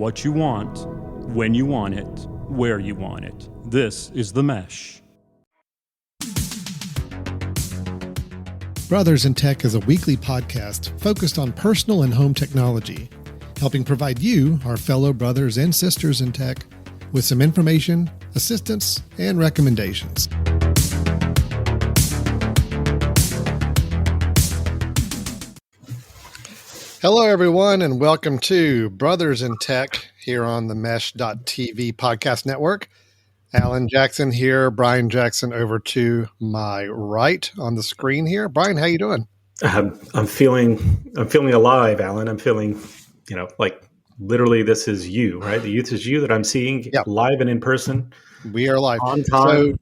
what you want, when you want it, where you want it. This is The Mesh. Brothers in Tech is a weekly podcast focused on personal and home technology, helping provide you, our fellow brothers and sisters in tech, with some information, assistance, and recommendations. Hello, everyone, and welcome to Brothers in Tech here on the Mesh.tv podcast network. Alan Jackson here, Brian Jackson over to my right on the screen here. Brian, how you doing? I'm feeling alive, Alan. I'm feeling, like literally this is you, right? The youth is you that I'm seeing live and in person. We are live. On time.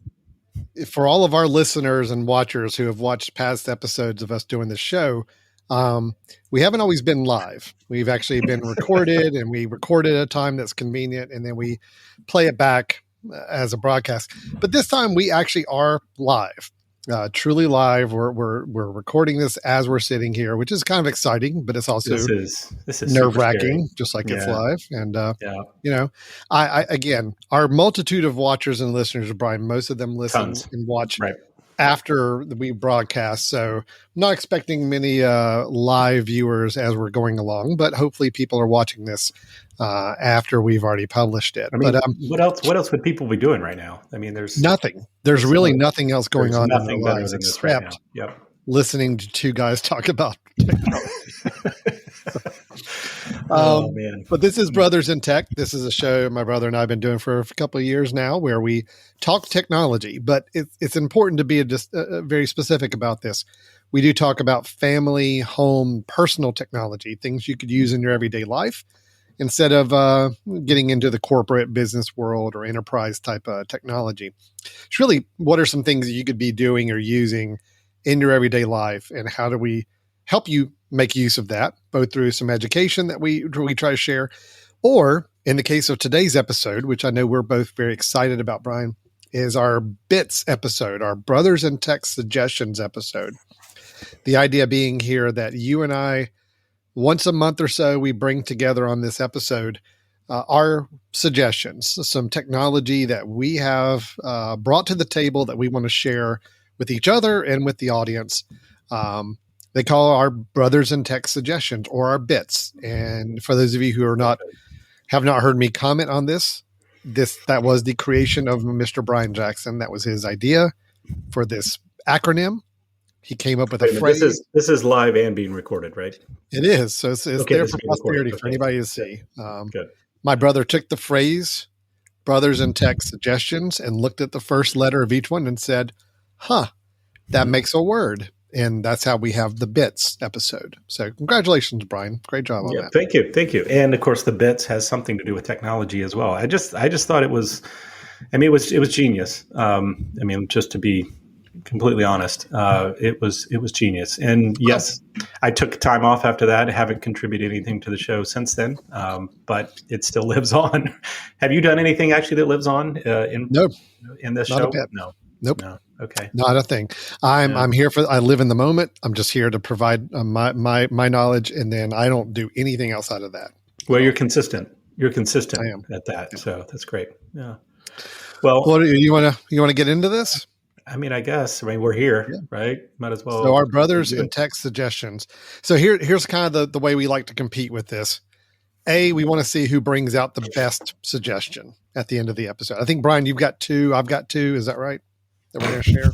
So for all of our listeners and watchers who have watched past episodes of us doing this show, we haven't always been live. We've actually been recorded, and we record at a time that's convenient, and then we play it back as a broadcast. But this time we actually are live, truly live. We're recording this as we're sitting here, which is kind of exciting, but it's also this is nerve-wracking, just like it's live. And I again, our multitude of watchers and listeners, Brian, most of them listen and watch after we broadcast. So I'm not expecting many live viewers as we're going along, but hopefully people are watching this after we've already published it. I mean, but what else would people be doing right now? I mean, there's nothing. There's really nothing else going on in their lives except listening to two guys talk about technology. Man. But this is Brothers in Tech. This is a show my brother and I have been doing for a couple of years now where we talk technology, but it's important to be very specific about this. We do talk about family, home, personal technology, things you could use in your everyday life instead of getting into the corporate business world or enterprise type of technology. It's really, what are some things that you could be doing or using in your everyday life, and how do we help you make use of that, both through some education that we try to share, or in the case of today's episode, which I know we're both very excited about, Brian, is our Bits episode, our Brothers in Tech Suggestions episode. The idea being here that you and I, once a month or so, we bring together on this episode our suggestions, some technology that we have brought to the table that we want to share with each other and with the audience. They call our Brothers in Tech Suggestions, or our Bits. And for those of you who have not heard me comment on this, that was the creation of Mr. Brian Jackson. That was his idea for this acronym. He came up with a phrase. This is live and being recorded, right? It is. So it's there for posterity for anybody to see. Good. My brother took the phrase Brothers in Tech Suggestions and looked at the first letter of each one and said, that makes a word. And that's how we have the Bits episode. So congratulations, Brian. Great job on that. Thank you. And of course, the Bits has something to do with technology as well. I just thought it was genius. Just to be completely honest, it was genius. And yes, I took time off after that. I haven't contributed anything to the show since then, but it still lives on. Have you done anything actually that lives on in this show? A bit. No. Nope. No. Okay. Not a thing. I'm here I live in the moment. I'm just here to provide my knowledge, and then I don't do anything outside of that. Well, you're consistent. You're consistent I am. at that. Yeah. So that's great. Yeah. Well, you want to get into this? I guess. We're here, right? Might as well. So our Brothers in Tech Suggestions. So here's kind of the way we like to compete with this. We want to see who brings out the best suggestion at the end of the episode. I think, Brian, you've got two. I've got two. Is that right? That we're going to share?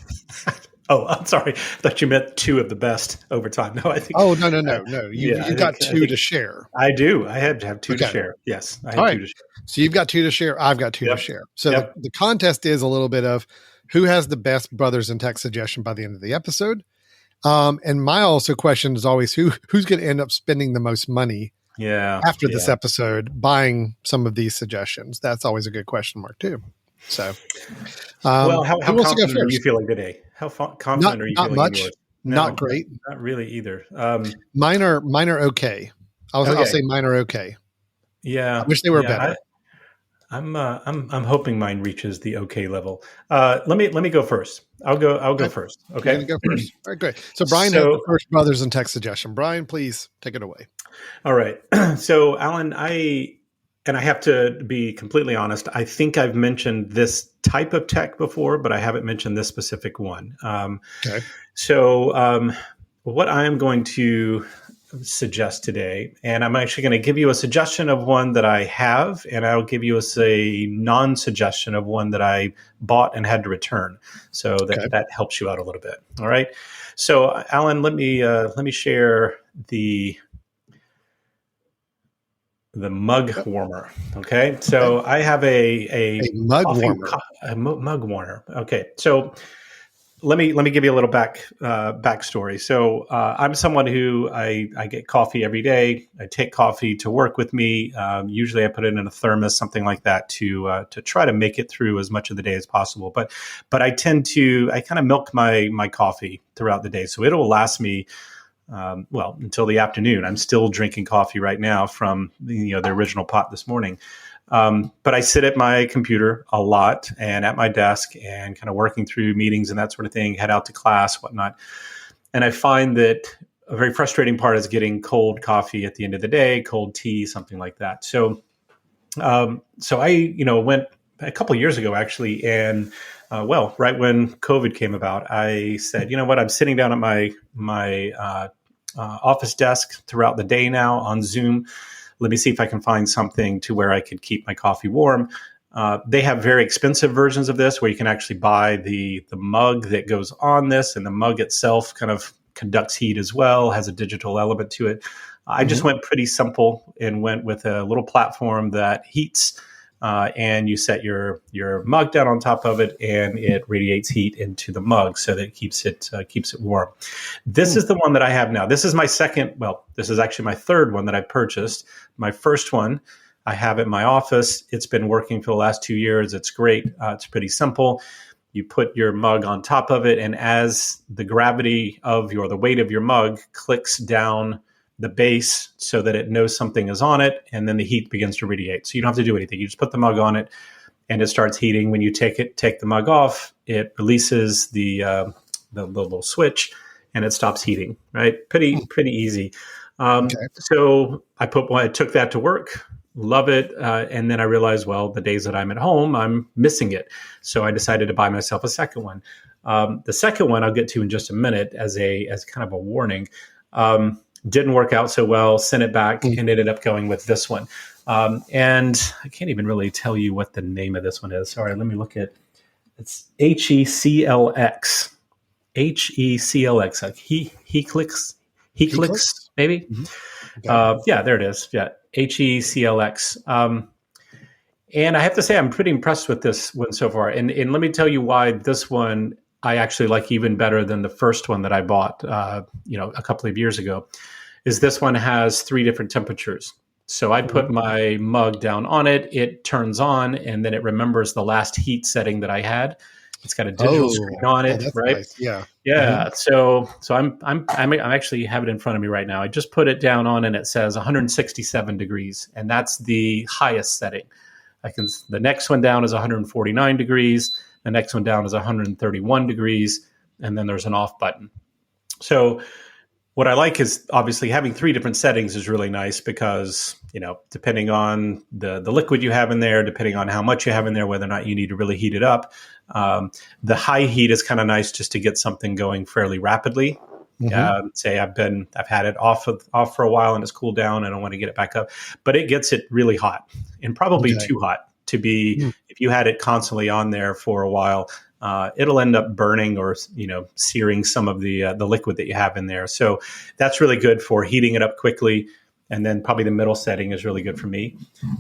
Oh, I'm sorry. I thought you meant two of the best over time. No, I think. Oh, no. You've got two to share. I do. I have to have two to share. Yes. I have two to share. So you've got two to share. I've got two to share. So the contest is a little bit of who has the best Brothers in Tech suggestion by the end of the episode. And my also question is always who's going to end up spending the most money after this episode buying some of these suggestions. That's always a good question mark too. So, how confident are you feeling today? How confident are you feeling? Not much. Yours? Not great. Not really either. Mine are okay. I'll say mine are okay. Yeah. I wish they were better. I'm hoping mine reaches the okay level. Let me go first. I'll go first. Okay. You're gonna go first. All right, great. So Brian has the first Brothers in Tech suggestion. Brian, please take it away. All right. So Alan, and I have to be completely honest, I think I've mentioned this type of tech before, but I haven't mentioned this specific one. Okay. So what I am going to suggest today, and I'm actually going to give you a suggestion of one that I have, and I'll give you a non-suggestion of one that I bought and had to return, so Okay. that helps you out a little bit. All right. So, Alan, let me share the mug warmer. Okay. So Okay. I have a A mug coffee warmer. mug warmer. Okay. So let me give you a little backstory. So I'm someone who I get coffee every day. I take coffee to work with me. Usually I put it in a thermos, something like that, to try to make it through as much of the day as possible. But I kind of milk my coffee throughout the day, so it'll last me until the afternoon. I'm still drinking coffee right now from the original pot this morning. But I sit at my computer a lot and at my desk and kind of working through meetings and that sort of thing, head out to class, whatnot. And I find that a very frustrating part is getting cold coffee at the end of the day, cold tea, something like that. So I, went a couple of years ago actually, and right when COVID came about, I said, you know what, I'm sitting down at my office desk throughout the day now on Zoom. Let me see if I can find something to where I could keep my coffee warm. They have very expensive versions of this where you can actually buy the mug that goes on this, and the mug itself kind of conducts heat as well, has a digital element to it. I just went pretty simple and went with a little platform that heats, and you set your mug down on top of it, and it radiates heat into the mug so that it keeps it warm. This is the one that I have now. This is my second. Well, this is actually my third one that I purchased. My first one I have at my office. It's been working for the last 2 years. It's great. It's pretty simple. You put your mug on top of it, and as the gravity of the weight of your mug clicks down the base so that it knows something is on it, and then the heat begins to radiate. So you don't have to do anything. You just put the mug on it, and it starts heating. When you take the mug off, it releases the little switch, and it stops heating. Right? Pretty easy. Okay. So I took that to work. Love it. And then I realized, well, the days that I'm at home, I'm missing it. So I decided to buy myself a second one. The second one I'll get to in just a minute as kind of a warning. Didn't work out so well, sent it back, and ended up going with this one. And I can't even really tell you what the name of this one is. Sorry, let me look at it's HECLX. HECLX. Like he clicks, maybe. Okay. Yeah, there it is. Yeah, HECLX. And I have to say, I'm pretty impressed with this one so far. And let me tell you why this one I actually like even better than the first one that I bought, a couple of years ago. Is this one has 3 different temperatures. So I put my mug down on it, it turns on, and then it remembers the last heat setting that I had. It's got a digital screen on it, that's right? nice. Yeah. Yeah. So I'm actually have it in front of me right now. I just put it down on, and it says 167 degrees, and that's the highest setting. The next one down is 149 degrees. The next one down is 131 degrees, and then there's an off button. So what I like is obviously having 3 different settings is really nice because, depending on the liquid you have in there, depending on how much you have in there, whether or not you need to really heat it up. The high heat is kind of nice just to get something going fairly rapidly. Say I've had it off for a while and it's cooled down and I want to get it back up, but it gets it really hot and probably too hot to be, if you had it constantly on there for a while, it'll end up burning or, searing some of the liquid that you have in there. So that's really good for heating it up quickly. And then probably the middle setting is really good for me.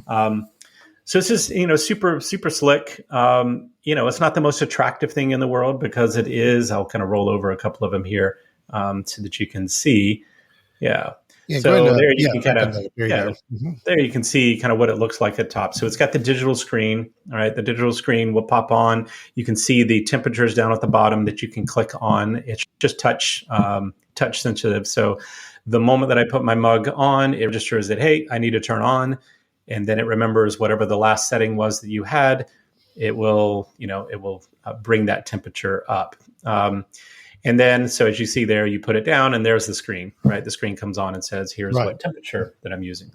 So it's just, super, super slick. It's not the most attractive thing in the world because it is. I'll kind of roll over a couple of them here so that you can see. Yeah. Yeah. So there you can kind of, go. there you can see kind of what it looks like at top. So it's got the digital screen. All right. The digital screen will pop on. You can see the temperatures down at the bottom that you can click on. It's just touch sensitive. So the moment that I put my mug on, it registers that, hey, I need to turn on. And then it remembers whatever the last setting was that you had. It will, bring that temperature up. And then, so as you see there, you put it down and there's the screen, right? The screen comes on and says, here's Right. what temperature that I'm using.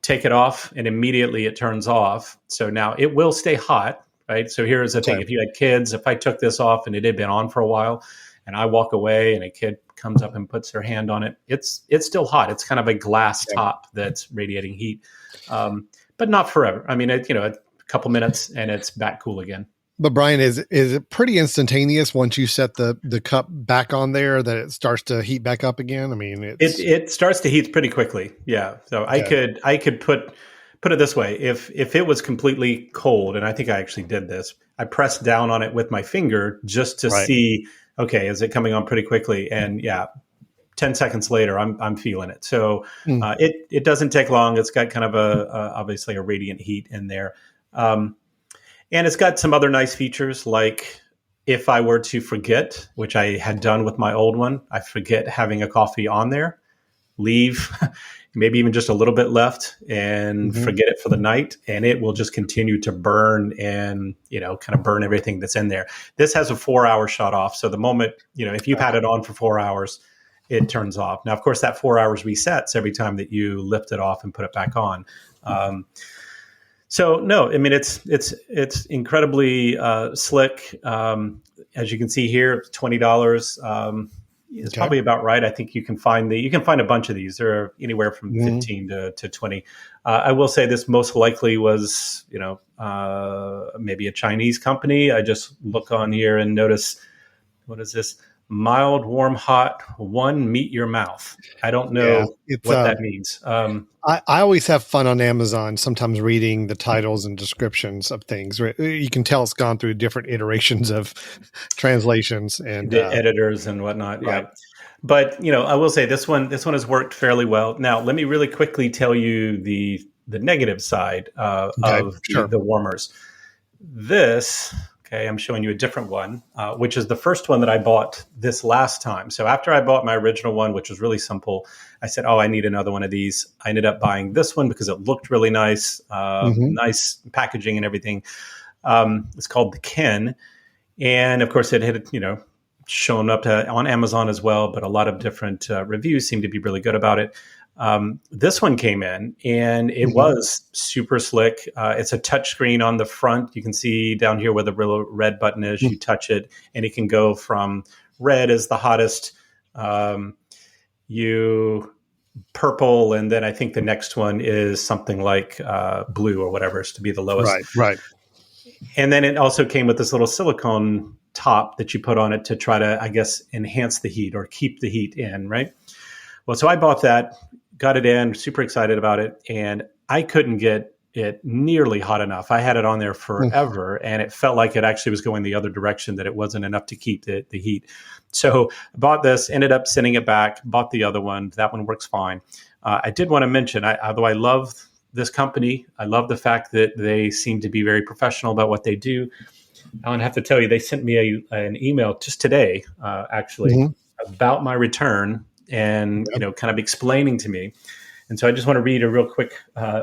Take it off and immediately it turns off. So now it will stay hot, right? So here's the thing. If you had kids, if I took this off and it had been on for a while and I walk away and a kid comes up and puts their hand on it, it's still hot. It's kind of a glass top that's radiating heat, but not forever. I mean, a couple minutes and it's back cool again. But Brian, is it pretty instantaneous once you set the cup back on there that it starts to heat back up again? I mean, it starts to heat pretty quickly. Yeah. So I could put it this way. If it was completely cold, and I think I actually did this, I pressed down on it with my finger just to see, okay, is it coming on pretty quickly? And 10 seconds later, I'm feeling it. So it doesn't take long. It's got kind of obviously a radiant heat in there. And it's got some other nice features, like if I were to forget, which I had done with my old one, I forget having a coffee on there, leave, maybe even just a little bit left and forget it for the night. And it will just continue to burn and, kind of burn everything that's in there. This has a 4-hour shut off. So the moment, if you've had it on for 4 hours, it turns off. Now, of course, that 4 hours resets every time that you lift it off and put it back on. So no, I mean, it's incredibly slick. As you can see here, $20 is probably about right. I think you can find a bunch of these. There are anywhere from 15 to 20. I will say this most likely was, maybe a Chinese company. I just look on here and notice, what is this? Mild, warm, hot, one, meet your mouth. I don't know what that means. I always have fun on Amazon, sometimes reading the titles and descriptions of things. You can tell it's gone through different iterations of translations and the editors and whatnot. Right. Yeah. But, I will say this one has worked fairly well. Now, let me really quickly tell you the negative side of the warmers. This... Okay, I'm showing you a different one, which is the first one that I bought this last time. So after I bought my original one, which was really simple, I said, I need another one of these. I ended up buying this one because it looked really nice, nice packaging and everything. It's called the Ken. And of course, it had, shown up on Amazon as well, but a lot of different reviews seem to be really good about it. This one came in and it was super slick. It's a touch screen on the front. You can see down here where the red button is, you touch it and it can go from red is the hottest, purple. And then I think the next one is something like, blue or whatever is to be the lowest. Right. And then it also came with this little silicone top that you put on it to try to, I guess, enhance the heat or keep the heat in. Right. Well, so I bought that, got it in, super excited about it, and I couldn't get it nearly hot enough. I had it on there forever, and it felt like it actually was going the other direction, that it wasn't enough to keep the heat. So I bought this, ended up sending it back, bought the other one. That one works fine. I did want to mention, although I love this company, I love the fact that they seem to be very professional about what they do. I have to tell you, they sent me an email just today, actually, about my return, and kind of explaining to me. And so I just want to read a real quick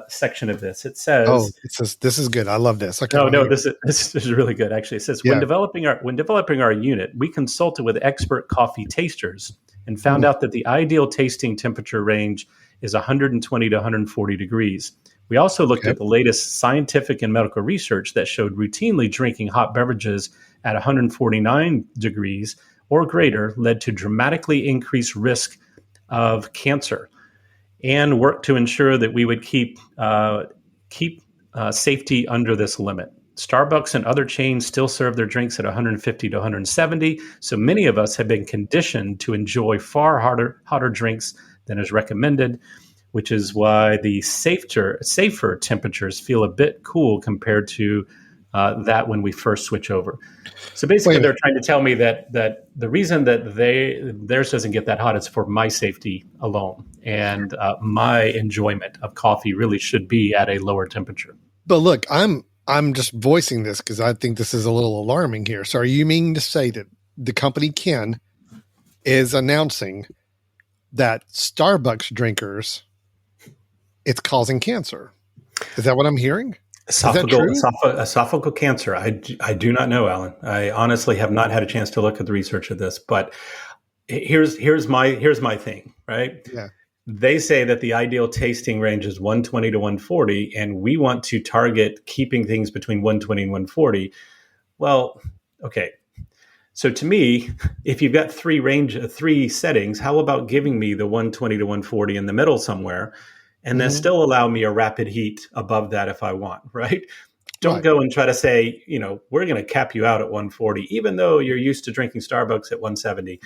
section of this. It says, this is good. I love this. This is really good. Actually, it says, when developing our unit, we consulted with expert coffee tasters and found out that the ideal tasting temperature range is 120 to 140 degrees. We also looked at the latest scientific and medical research that showed routinely drinking hot beverages at 149 degrees or greater led to dramatically increased risk of cancer, and worked to ensure that we would keep safety under this limit. Starbucks and other chains still serve their drinks at 150 to 170, so many of us have been conditioned to enjoy far hotter drinks than is recommended, which is why the safer temperatures feel a bit cool compared to that when we first switch over. So basically, they're trying to tell me that the reason that theirs doesn't get that hot is for my safety alone, and my enjoyment of coffee really should be at a lower temperature. But look, I'm just voicing this because I think this is a little alarming here. So are you meaning to say that the company Ken is announcing that Starbucks drinkers, it's causing cancer? Is that what I'm hearing? Is that true? Esophageal cancer. I do not know, Alan. I honestly have not had a chance to look at the research of this, but here's my thing, right? Yeah. They say that the ideal tasting range is 120 to 140, and we want to target keeping things between 120 and 140. Well, okay. So to me, if you've got three settings, how about giving me the 120 to 140 in the middle somewhere, and then Mhm. still allow me a rapid heat above that if I want, right? Don't Right. go and try to say, we're going to cap you out at 140, even though you're used to drinking Starbucks at 170.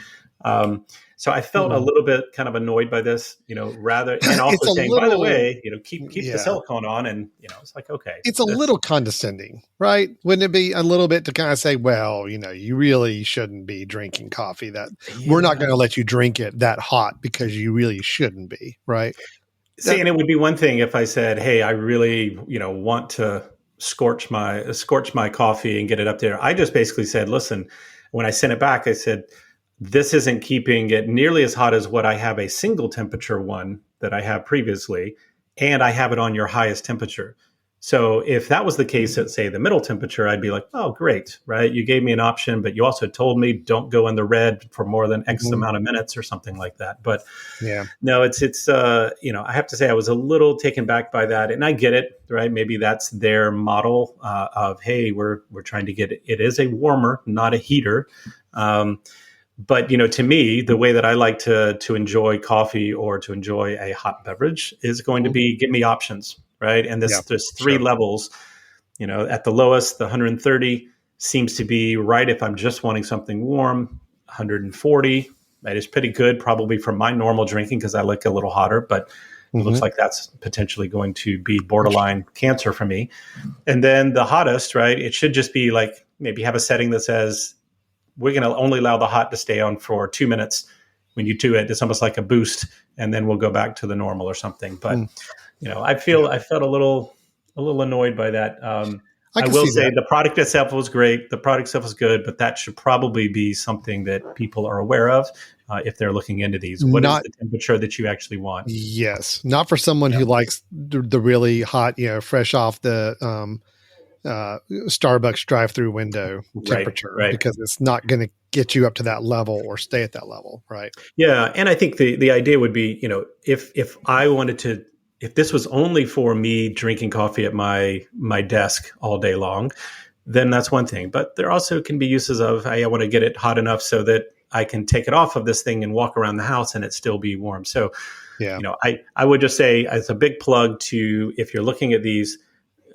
So I felt a Mhm. little bit kind of annoyed by this, rather, and also It's a saying, by the little, way, keep the yeah. silicone on, and it's like, okay, It's a little condescending, right? Wouldn't it be a little bit to kind of say, well, you really shouldn't be drinking coffee that we're not yeah. going to let you drink it that hot because you really shouldn't be, right? See, and it would be one thing if I said, "Hey, I really, want to scorch my coffee and get it up there." I just basically said, "Listen," when I sent it back, I said, "This isn't keeping it nearly as hot as what I have a single temperature one that I have previously, and I have it on your highest temperature." So if that was the case at, say, the middle temperature, I'd be like, "Oh, great, right? You gave me an option, but you also told me don't go in the red for more than X Mhm. amount of minutes or something like that." But Yeah. no, it's I have to say I was a little taken back by that, and I get it, right? Maybe that's their model of, hey, we're trying to get it is a warmer, not a heater. But to me, the way that I like to enjoy coffee or to enjoy a hot beverage is going to Mhm. be give me options, right? And Yeah. there's three Sure. levels. At the lowest, the 130 seems to be right if I'm just wanting something warm. 140, that is pretty good, probably for my normal drinking because I like a little hotter, but it looks Mhm. like that's potentially going to be borderline cancer for me. And then the hottest, right? It should just be like maybe have a setting that says we're going to only allow the hot to stay on for 2 minutes. When you do it, it's almost like a boost, and then we'll go back to the normal or something. But Mm. Yeah. I felt a little annoyed by that. I I can will see say that. the product itself was great. The product itself was good, but that should probably be something that people are aware of if they're looking into these. What is Not the temperature that you actually want? Yes, not for someone Yeah. who likes the really hot, fresh off the Starbucks drive-through window Right. temperature, Right. because it's not going to get you up to that level or stay at that level, right? Yeah, and I think the idea would be, if I wanted to, if this was only for me drinking coffee at my desk all day long, then that's one thing. But there also can be uses of, hey, I want to get it hot enough so that I can take it off of this thing and walk around the house and it still be warm. So, Yeah. I would just say as a big plug to, if you're looking at these,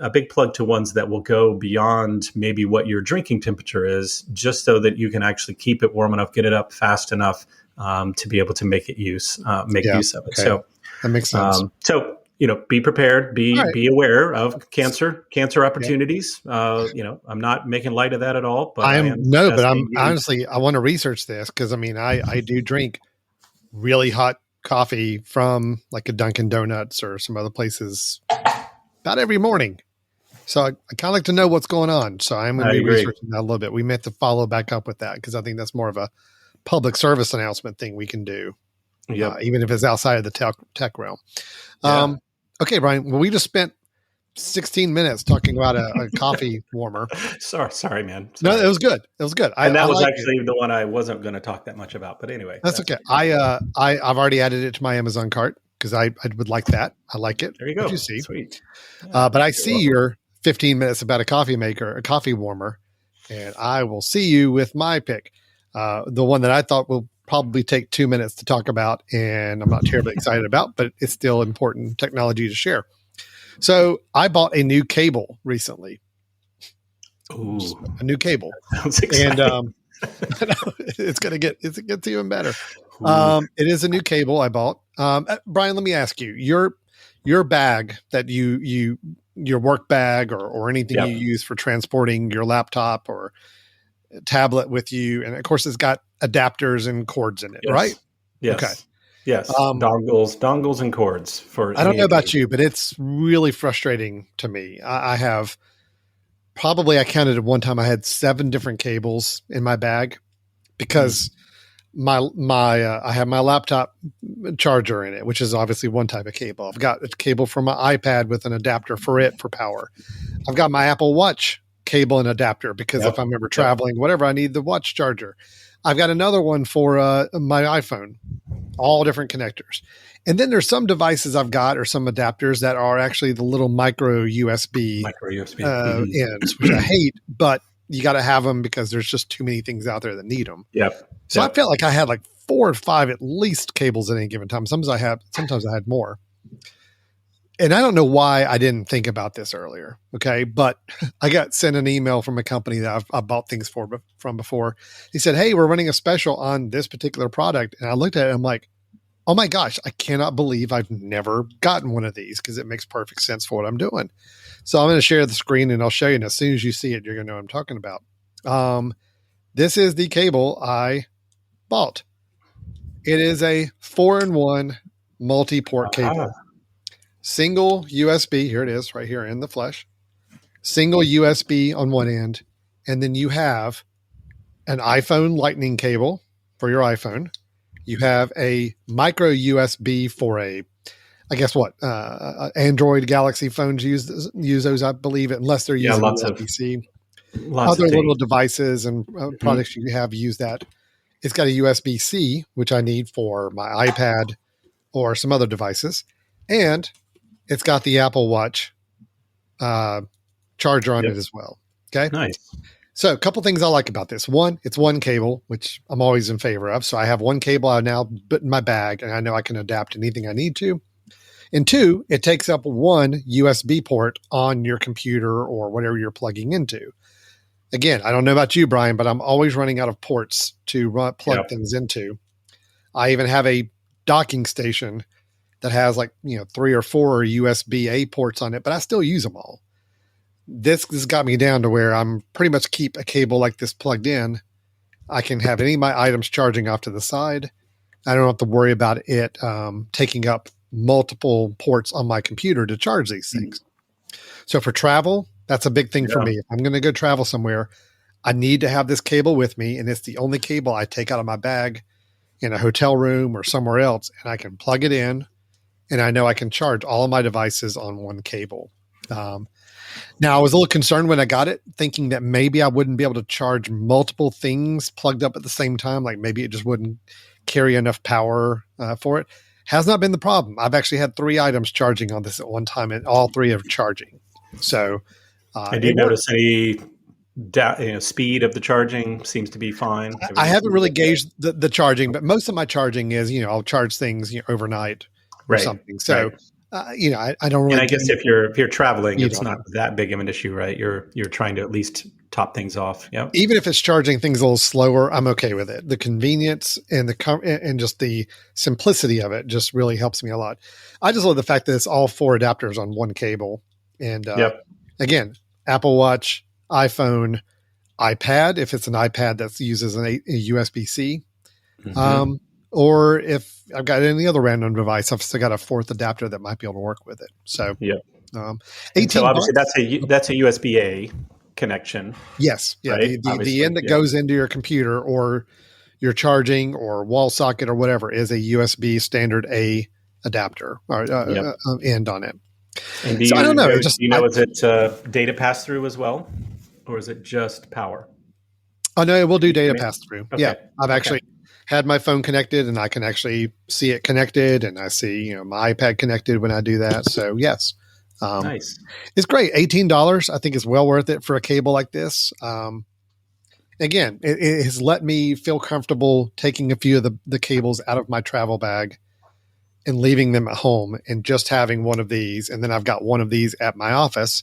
a big plug to ones that will go beyond maybe what your drinking temperature is, just so that you can actually keep it warm enough, get it up fast enough to be able to make use Yeah. of it. Okay. That makes sense. Be prepared, All right. be aware of cancer Yeah. opportunities. I'm not making light of that at all, but I I am am no, but suggesting I'm honestly, I want to research this because I mean, I do drink really hot coffee from like a Dunkin' Donuts or some other places about every morning. So I kind of like to know what's going on. So I'm going to I be agree. researching that a little bit. We may have to follow back up with that because I think that's more of a public service announcement thing we can do, Yep. even if it's outside of the tech realm. Yeah. Okay, Brian. Well, we just spent 16 minutes talking about a coffee warmer. Sorry, man. No, it Sorry. was good. It was good. And I that was like it. actually the one I wasn't going to talk that much about. But anyway, That's okay. I've already added it to my Amazon cart because I would like that. I like it. there you What you go. see. Sweet. Yeah, But I you're see welcome. your 15 minutes about a coffee maker, a coffee warmer, and I will see you with my pick. The one that I thought will probably take 2 minutes to talk about, and I'm not terribly excited about, but it's still important technology to share. So I bought a new cable recently, Ooh, a new cable, sounds and exciting. it gets even better. Ooh, It is a new cable I bought. Brian, let me ask you, your bag that your work bag or anything you yep. use for transporting your laptop or tablet with you, and of course it's got adapters and cords in it, right? Yes. Okay. Yes. Yes. Um, Dongles and cords for I don't any know about occasion. you, but it's really frustrating to me. I have probably, I counted at one time I had 7 different cables in my bag because my I have my laptop charger in it, which is obviously one type of cable. I've got a cable for my iPad with an adapter for it for power. I've got my Apple Watch cable and adapter because Yep. if I'm ever traveling, whatever, I need the watch charger. I've got another one for my iPhone, all different connectors. And then there's some devices I've got or some adapters that are actually the little micro USB, ends, which I hate, but you got to have them because there's just too many things out there that need them. Yep. So I felt like I had like 4 or 5 at least cables at any given time. Sometimes I had more. And I don't know why I didn't think about this earlier. Okay. But I got sent an email from a company that I bought things from before. He said, "Hey, we're running a special on this particular product." And I looked at it and I'm like, oh my gosh, I cannot believe I've never gotten one of these because it makes perfect sense for what I'm doing. So I'm going to share the screen and I'll show you. And as soon as you see it, you're going to know what I'm talking about. This is the cable I bought. It is a 4-in-1 multi-port cable. Single USB, here it is right here in the flesh. Single USB on one end. And then you have an iPhone lightning cable for your iPhone. You have a micro USB for I guess what? Android Galaxy phones use those, I believe, unless they're using USB-C. Other little devices and products you have use that. It's got a USB-C, which I need for my iPad or some other devices. And it's got the Apple Watch charger on it as well. Okay. Nice. So a couple things I like about this. One, it's one cable, which I'm always in favor of. So I have one cable I now put in my bag and I know I can adapt anything I need to. And 2, it takes up one USB port on your computer or whatever you're plugging into. Again, I don't know about you, Brian, but I'm always running out of ports to plug things into. I even have a docking station that has 3 or 4 USB-A ports on it, but I still use them all. This has got me down to where I'm pretty much keep a cable like this plugged in. I can have any of my items charging off to the side. I don't have to worry about it taking up multiple ports on my computer to charge these things. So for travel, that's a big thing for me. If I'm going to go travel somewhere, I need to have this cable with me, and it's the only cable I take out of my bag in a hotel room or somewhere else, and I can plug it in, and I know I can charge all of my devices on one cable. Now, I was a little concerned when I got it, thinking that maybe I wouldn't be able to charge multiple things plugged up at the same time. Like maybe it just wouldn't carry enough power for it. Has not been the problem. I've actually had 3 items charging on this at one time, and all 3 are charging. So, and do you notice any speed of the charging seems to be fine? I haven't really gauged the charging, but most of my charging is, I'll charge things overnight or something. So, I don't really. And I guess if you're traveling, it's not that big of an issue, right? You're trying to at least top things off. Yeah. Even if it's charging things a little slower, I'm okay with it. The convenience and and just the simplicity of it just really helps me a lot. I just love the fact that it's all 4 adapters on one cable. And again, Apple Watch, iPhone, iPad, if it's an iPad that uses a USB-C. Or if I've got any other random device, I've still got a 4th adapter that might be able to work with it. So, so obviously that's a USB-A connection. Yes. Yeah. Right? The end that goes into your computer or your charging or wall socket or whatever is a USB standard A adapter or end on it. And I don't know. Is it data pass through as well? Or is it just power? Oh, no, it will do data pass through. Okay. Yeah. I've actually had my phone connected and I can actually see it connected and I see, my iPad connected when I do that. So yes, nice. It's great. $18. I think it's well worth it for a cable like this. Again, it has let me feel comfortable taking a few of the cables out of my travel bag and leaving them at home and just having one of these. And then I've got one of these at my office,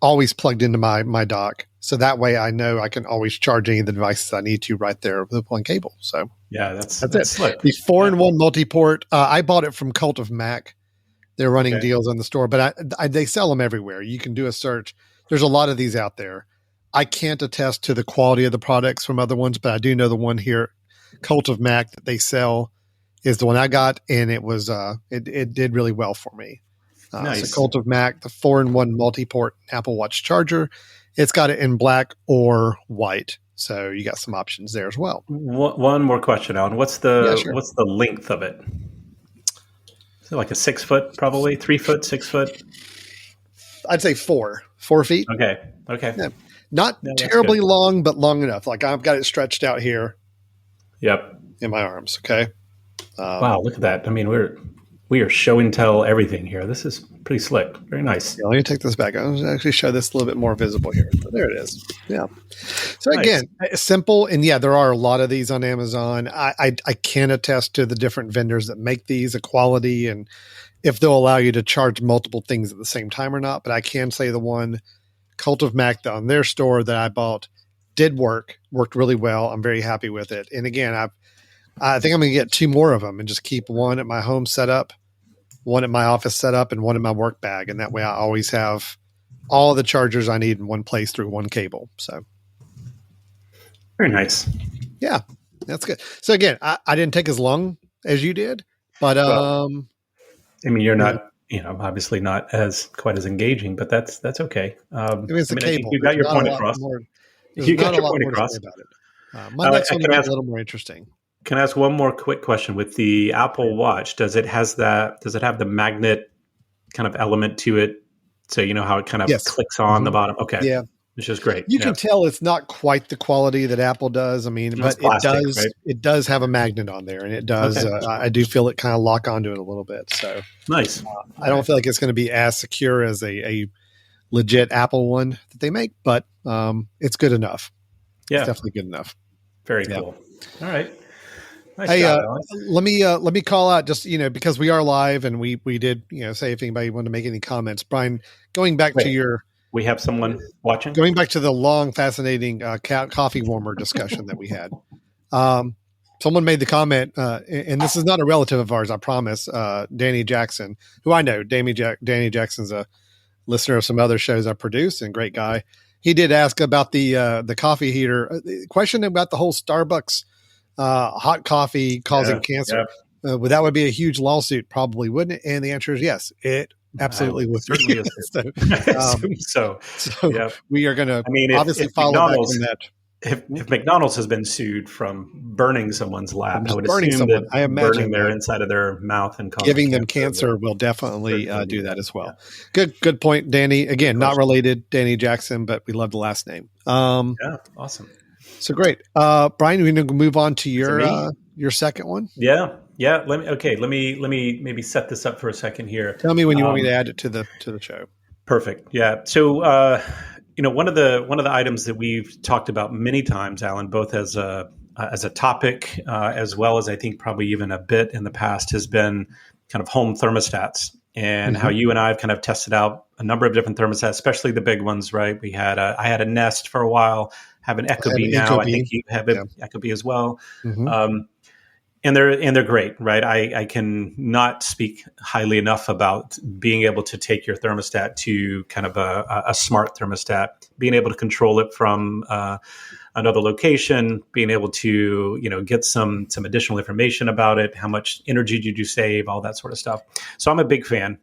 always plugged into my dock. So that way I know I can always charge any of the devices I need to right there with one cable. So yeah, that's it. Slick. The 4-in-1 multi-port. I bought it from Cult of Mac. They're running deals in the store, but they sell them everywhere. You can do a search. There's a lot of these out there. I can't attest to the quality of the products from other ones, but I do know the one here, Cult of Mac, that they sell is the one I got, and it was it did really well for me. Nice. So Cult of Mac, the 4-in-1 multi-port Apple Watch charger. It's got it in black or white, so you got some options there as well. One more question, Alan. What's the length of it? Is it like a 6 foot, probably 3 foot, 6 foot? I'd say 4 feet. Okay. Yeah. Not No, that's terribly good. long, but long enough. Like I've got it stretched out here Yep. in my arms. Okay. Wow, look at that. I mean, we are show and tell everything here. This is pretty slick. Very nice. Yeah, let me take this back. I'll actually show this a little bit more visible here. So there it is. Yeah. So Nice. again, simple, and yeah, there are a lot of these on Amazon. I can attest to the different vendors that make these, the quality, and if they'll allow you to charge multiple things at the same time or not. But I can say the one Cult of Mac on their store that I bought worked really well. I'm very happy with it. And again, I think I'm going to get 2 more of them and just keep one at my home setup, one at my office setup, and one in my work bag. And that way I always have all the chargers I need in one place through one cable. So Very nice. yeah, that's good. So again, I didn't take as long as you did, but Well, I mean, you're yeah. not, obviously not as quite as engaging, but that's okay. I mean, it's a I think cable. you got There's your not a point lot across. more. There's You not got a your lot point more to across. say about it. My next I one can will be ask a little more interesting. Can I ask one more quick question? With the Apple Watch, does it have the magnet kind of element to it? So you know how it kind of Yes. clicks on the bottom. Okay, Yeah. which is great. You Yeah, can tell it's not quite the quality that Apple does. I mean, it's but it plastic, does. right? It does have a magnet on there, and it does. Okay, I do feel it kind of lock onto it a little bit. So nice. I don't feel like it's going to be as secure as a legit Apple one that they make, but it's good enough. Yeah, It's definitely good enough. very Yeah. cool. All right, nice Hey, job, Alex. let me call out just because we are live and we did say if anybody wanted to make any comments. Brian, going back to Wait. your We have someone watching. going back to the long, fascinating coffee warmer discussion that we had. Someone made the comment, and this is not a relative of ours, I promise. Danny Jackson, who I know, Danny Jackson's a listener of some other shows I produce and great guy. He did ask about the coffee heater. Question about the whole Starbucks hot coffee causing cancer. Yeah. Well, that would be a huge lawsuit, probably, wouldn't it? And the answer is yes. It absolutely would. Certainly is. So yeah. We are going to I mean, obviously if follow back McDonald's, on that. if McDonald's has been sued from burning someone's lap, Just I would burning assume someone. that I imagine burning their that inside of their mouth and causing giving them cancer will definitely certainly do be that that. as well. Good point, Danny. Again, not related, Danny Jackson, but we love the last name. Yeah, awesome. So great, Brian. We going to move on to me? your second one. Yeah. Let me maybe set this up for a second here. Tell me when you want me to add it to the show. Perfect. Yeah. So one of the items that we've talked about many times, Alan, both as a topic as well as I think probably even a bit in the past, has been kind of home thermostats and how you and I have kind of tested out a number of different thermostats, especially the big ones. Right? I had a Nest for a while. Have an Ecobee now. I think you have an Ecobee as well. Mm-hmm. And they're great, right? I can not speak highly enough about being able to take your thermostat to kind of a smart thermostat, being able to control it from another location, being able to get some additional information about it, how much energy did you save, all that sort of stuff. So I'm a big fan.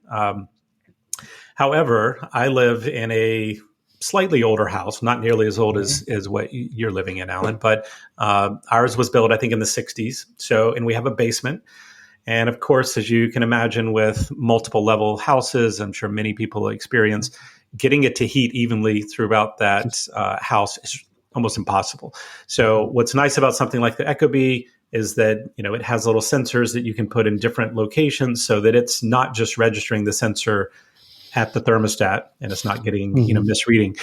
However, I live in a slightly older house, not nearly as old as what you're living in, Alan, but ours was built, I think, in the 60s. So, and we have a basement. And of course, as you can imagine, with multiple level houses, I'm sure many people experience getting it to heat evenly throughout that house is almost impossible. So what's nice about something like the Ecobee is that, it has little sensors that you can put in different locations so that it's not just registering the sensor at the thermostat and it's not getting misreading.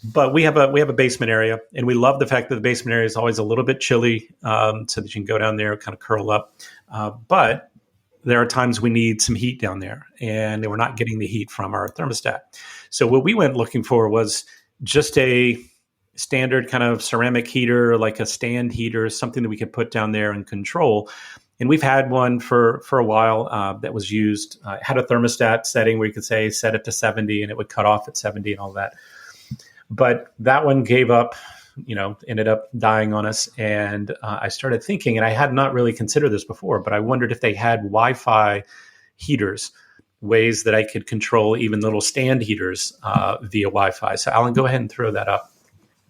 But we have a basement area, and we love the fact that the basement area is always a little bit chilly, so that you can go down there, kind of curl up. But there are times we need some heat down there, and we're not getting the heat from our thermostat. So what we went looking for was just a standard kind of ceramic heater, like a stand heater, something that we could put down there and control. And we've had one for a while that was used. It had a thermostat setting where you could say set it to 70 and it would cut off at 70 and all that. But that one gave up, ended up dying on us. And I started thinking, and I had not really considered this before, but I wondered if they had Wi-Fi heaters, ways that I could control even little stand heaters via Wi-Fi. So Alan, go ahead and throw that up.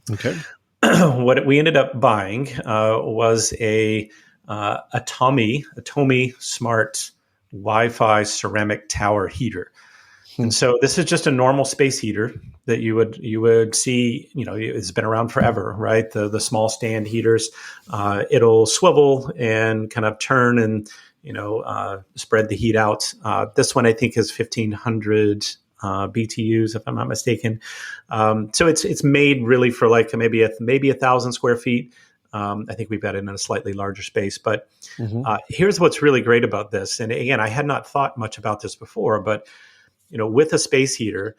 Okay. What we ended up buying was a Tomy Smart Wi-Fi ceramic tower heater. And so this is just a normal space heater that you would see. It's been around forever, right? The small stand heaters. It'll swivel and kind of turn and spread the heat out. This one I think is 1,500 BTUs, if I'm not mistaken. So it's made really for like maybe 1,000 square feet. I think we've got it in a slightly larger space, but here's what's really great about this. And again, I had not thought much about this before, but with a space heater,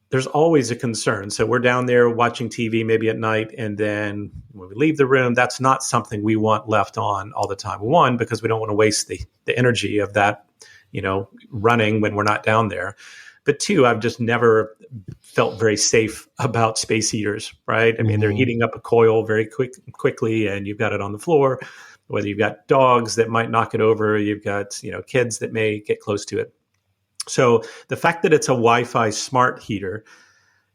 there's always a concern. So we're down there watching TV maybe at night, and then when we leave the room, that's not something we want left on all the time. One, because we don't want to waste the energy of that, running when we're not down there. But two, I've just never felt very safe about space heaters, right? I mean, they're heating up a coil very quickly, and you've got it on the floor. Whether you've got dogs that might knock it over, you've got kids that may get close to it. So the fact that it's a Wi-Fi smart heater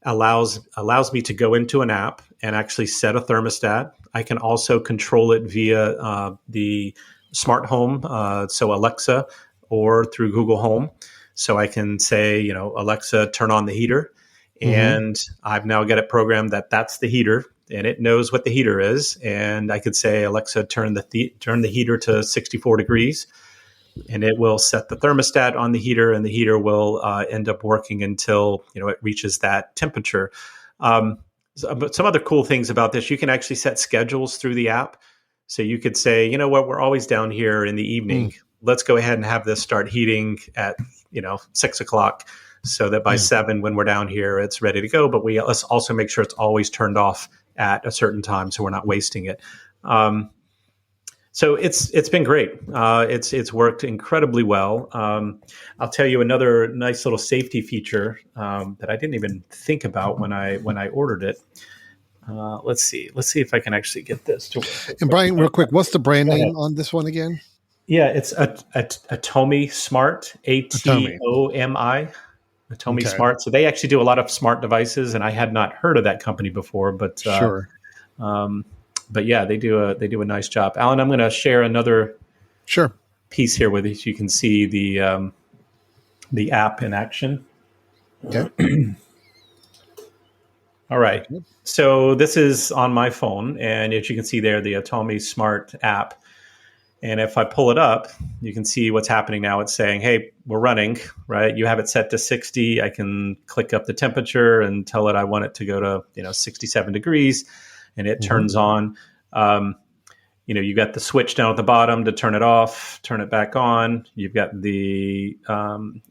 allows me to go into an app and actually set a thermostat. I can also control it via the smart home, so Alexa, or through Google Home. So I can say, Alexa, turn on the heater. And I've now got it programmed that that's the heater, and it knows what the heater is. And I could say, Alexa, turn the heater to 64 degrees. And it will set the thermostat on the heater, and the heater will end up working until it reaches that temperature. But some other cool things about this, you can actually set schedules through the app. So you could say, you know what, we're always down here in the evening. Let's go ahead and have this start heating at 6 o'clock, so that by 7, when we're down here, it's ready to go. But let's also make sure it's always turned off at a certain time, so we're not wasting it. So it's been great. It's worked incredibly well. I'll tell you another nice little safety feature that I didn't even think about when I ordered it. Let's see if I can actually get this to work. And Brian, real quick, what's the brand name on this one again? Yeah, it's Atomi Smart, ATOMI. Atomi Smart. So they actually do a lot of smart devices, and I had not heard of that company before, but sure. But yeah, they do a nice job. Alan, I'm going to share another piece here with you so you can see the app in action. Okay. All right. So this is on my phone, and as you can see there, the Atomi Smart app. And if I pull it up, you can see what's happening now. It's saying, hey, we're running, right? You have it set to 60. I can click up the temperature and tell it I want it to go to 67 degrees. And it turns on. You got the switch down at the bottom to turn it off, turn it back on. You've got the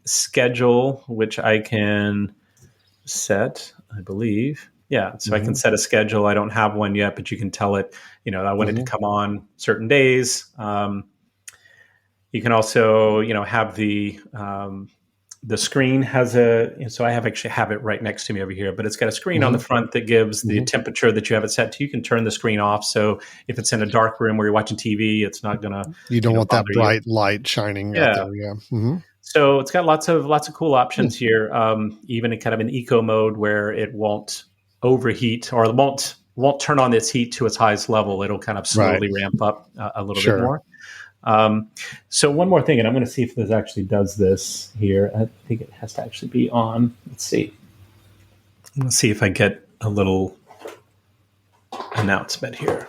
schedule, which I can set, I believe. Yeah, so I can set a schedule. I don't have one yet, but you can tell it, I want it to come on certain days. You can also, have the screen has so I actually have it right next to me over here, but it's got a screen on the front that gives the temperature that you have it set to. You can turn the screen off. So if it's in a dark room where you're watching TV, it's not going to, you don't want that bright light shining out there. Yeah. Mm-hmm. So it's got lots of cool options here. Even in kind of an eco mode where it won't overheat, or it won't turn on its heat to its highest level. It'll kind of slowly ramp up a little bit more. So one more thing, and I'm going to see if this actually does this here. I think it has to actually be on. Let's see. Let's see if I get a little announcement here.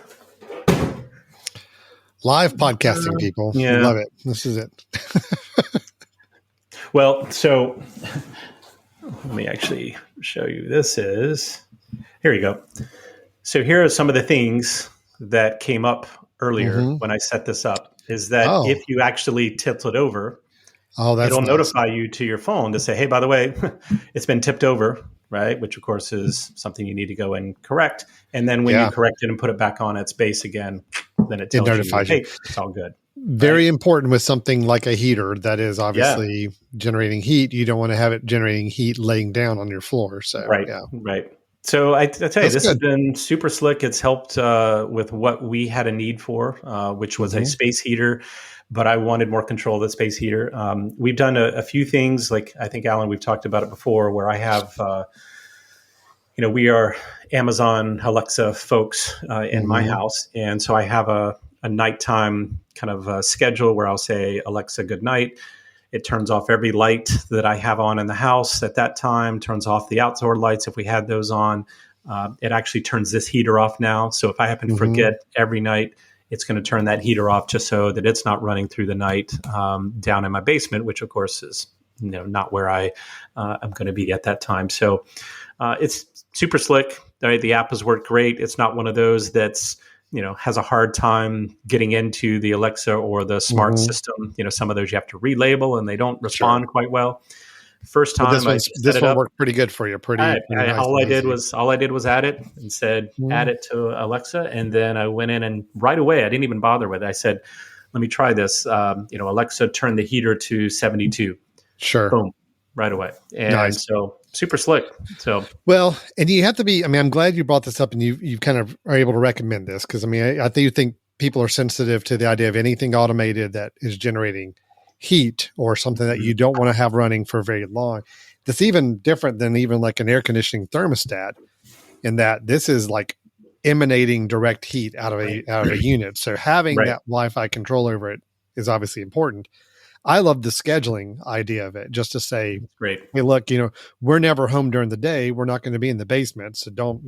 Live podcasting, people. Yeah. Love it. This is it. Well, so let me actually show you. Here you go. So here are some of the things that came up earlier when I set this up. Is that if you actually tilt it over, it'll notify you to your phone to say, hey, by the way, it's been tipped over, right? Which, of course, is something you need to go and correct. And then when you correct it and put it back on its base again, then it notifies you, hey, it's all good. Very important with something like a heater that is obviously generating heat. You don't want to have it generating heat laying down on your floor. So, right. So I tell you, this has been super slick. It's helped with what we had a need for, which was a space heater, but I wanted more control of the space heater. We've done a few things, like I think, Alan, we've talked about it before, where I have, we are Amazon Alexa folks in my house. And so I have a nighttime kind of schedule where I'll say, Alexa, good night. It turns off every light that I have on in the house at that time, turns off the outdoor lights if we had those on. It actually turns this heater off now. So if I happen to forget every night, it's going to turn that heater off just so that it's not running through the night down in my basement, which of course is not where I am going to be at that time. So it's super slick. Right? The app has worked great. It's not one of those that's has a hard time getting into the Alexa or the smart system. Some of those you have to relabel and they don't respond quite well. First time this one worked pretty good for you. Nice all I did was add it and said add it to Alexa, and then I went in and right away I didn't even bother with it. I said, let me try this. Alexa, turn the heater to 72. Sure. Boom, right away. And so super slick. So well, and you have to be. I mean, I'm glad you brought this up and you kind of are able to recommend this because I mean I think people are sensitive to the idea of anything automated that is generating heat or something that you don't want to have running for very long. That's even different than even like an air conditioning thermostat in that this is like emanating direct heat out of a unit. So having that Wi-Fi control over it is obviously important. I love the scheduling idea of it, just to say, great. Hey, look, we're never home during the day. We're not going to be in the basement. So don't,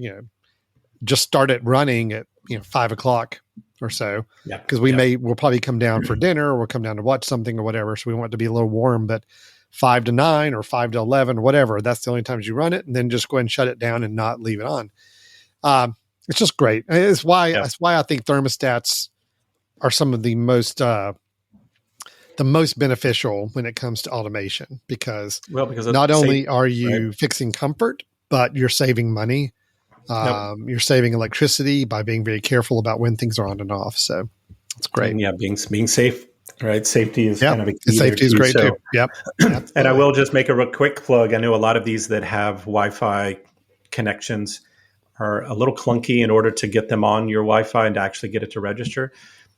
just start it running at, 5:00 or so, because we'll probably come down for dinner or we'll come down to watch something or whatever. So we want it to be a little warm, but 5 to 9 or 5 to 11, whatever, that's the only times you run it, and then just go ahead and shut it down and not leave it on. It's just great. It's why I think thermostats are some of the most beneficial when it comes to automation, because not only are you fixing comfort, but you're saving money. You're saving electricity by being very careful about when things are on and off. So it's great. And being safe, right? Safety is kind of a key. Safety is great too. Yep. And I will just make a real quick plug. I know a lot of these that have Wi-Fi connections are a little clunky in order to get them on your Wi-Fi and to actually get it to register.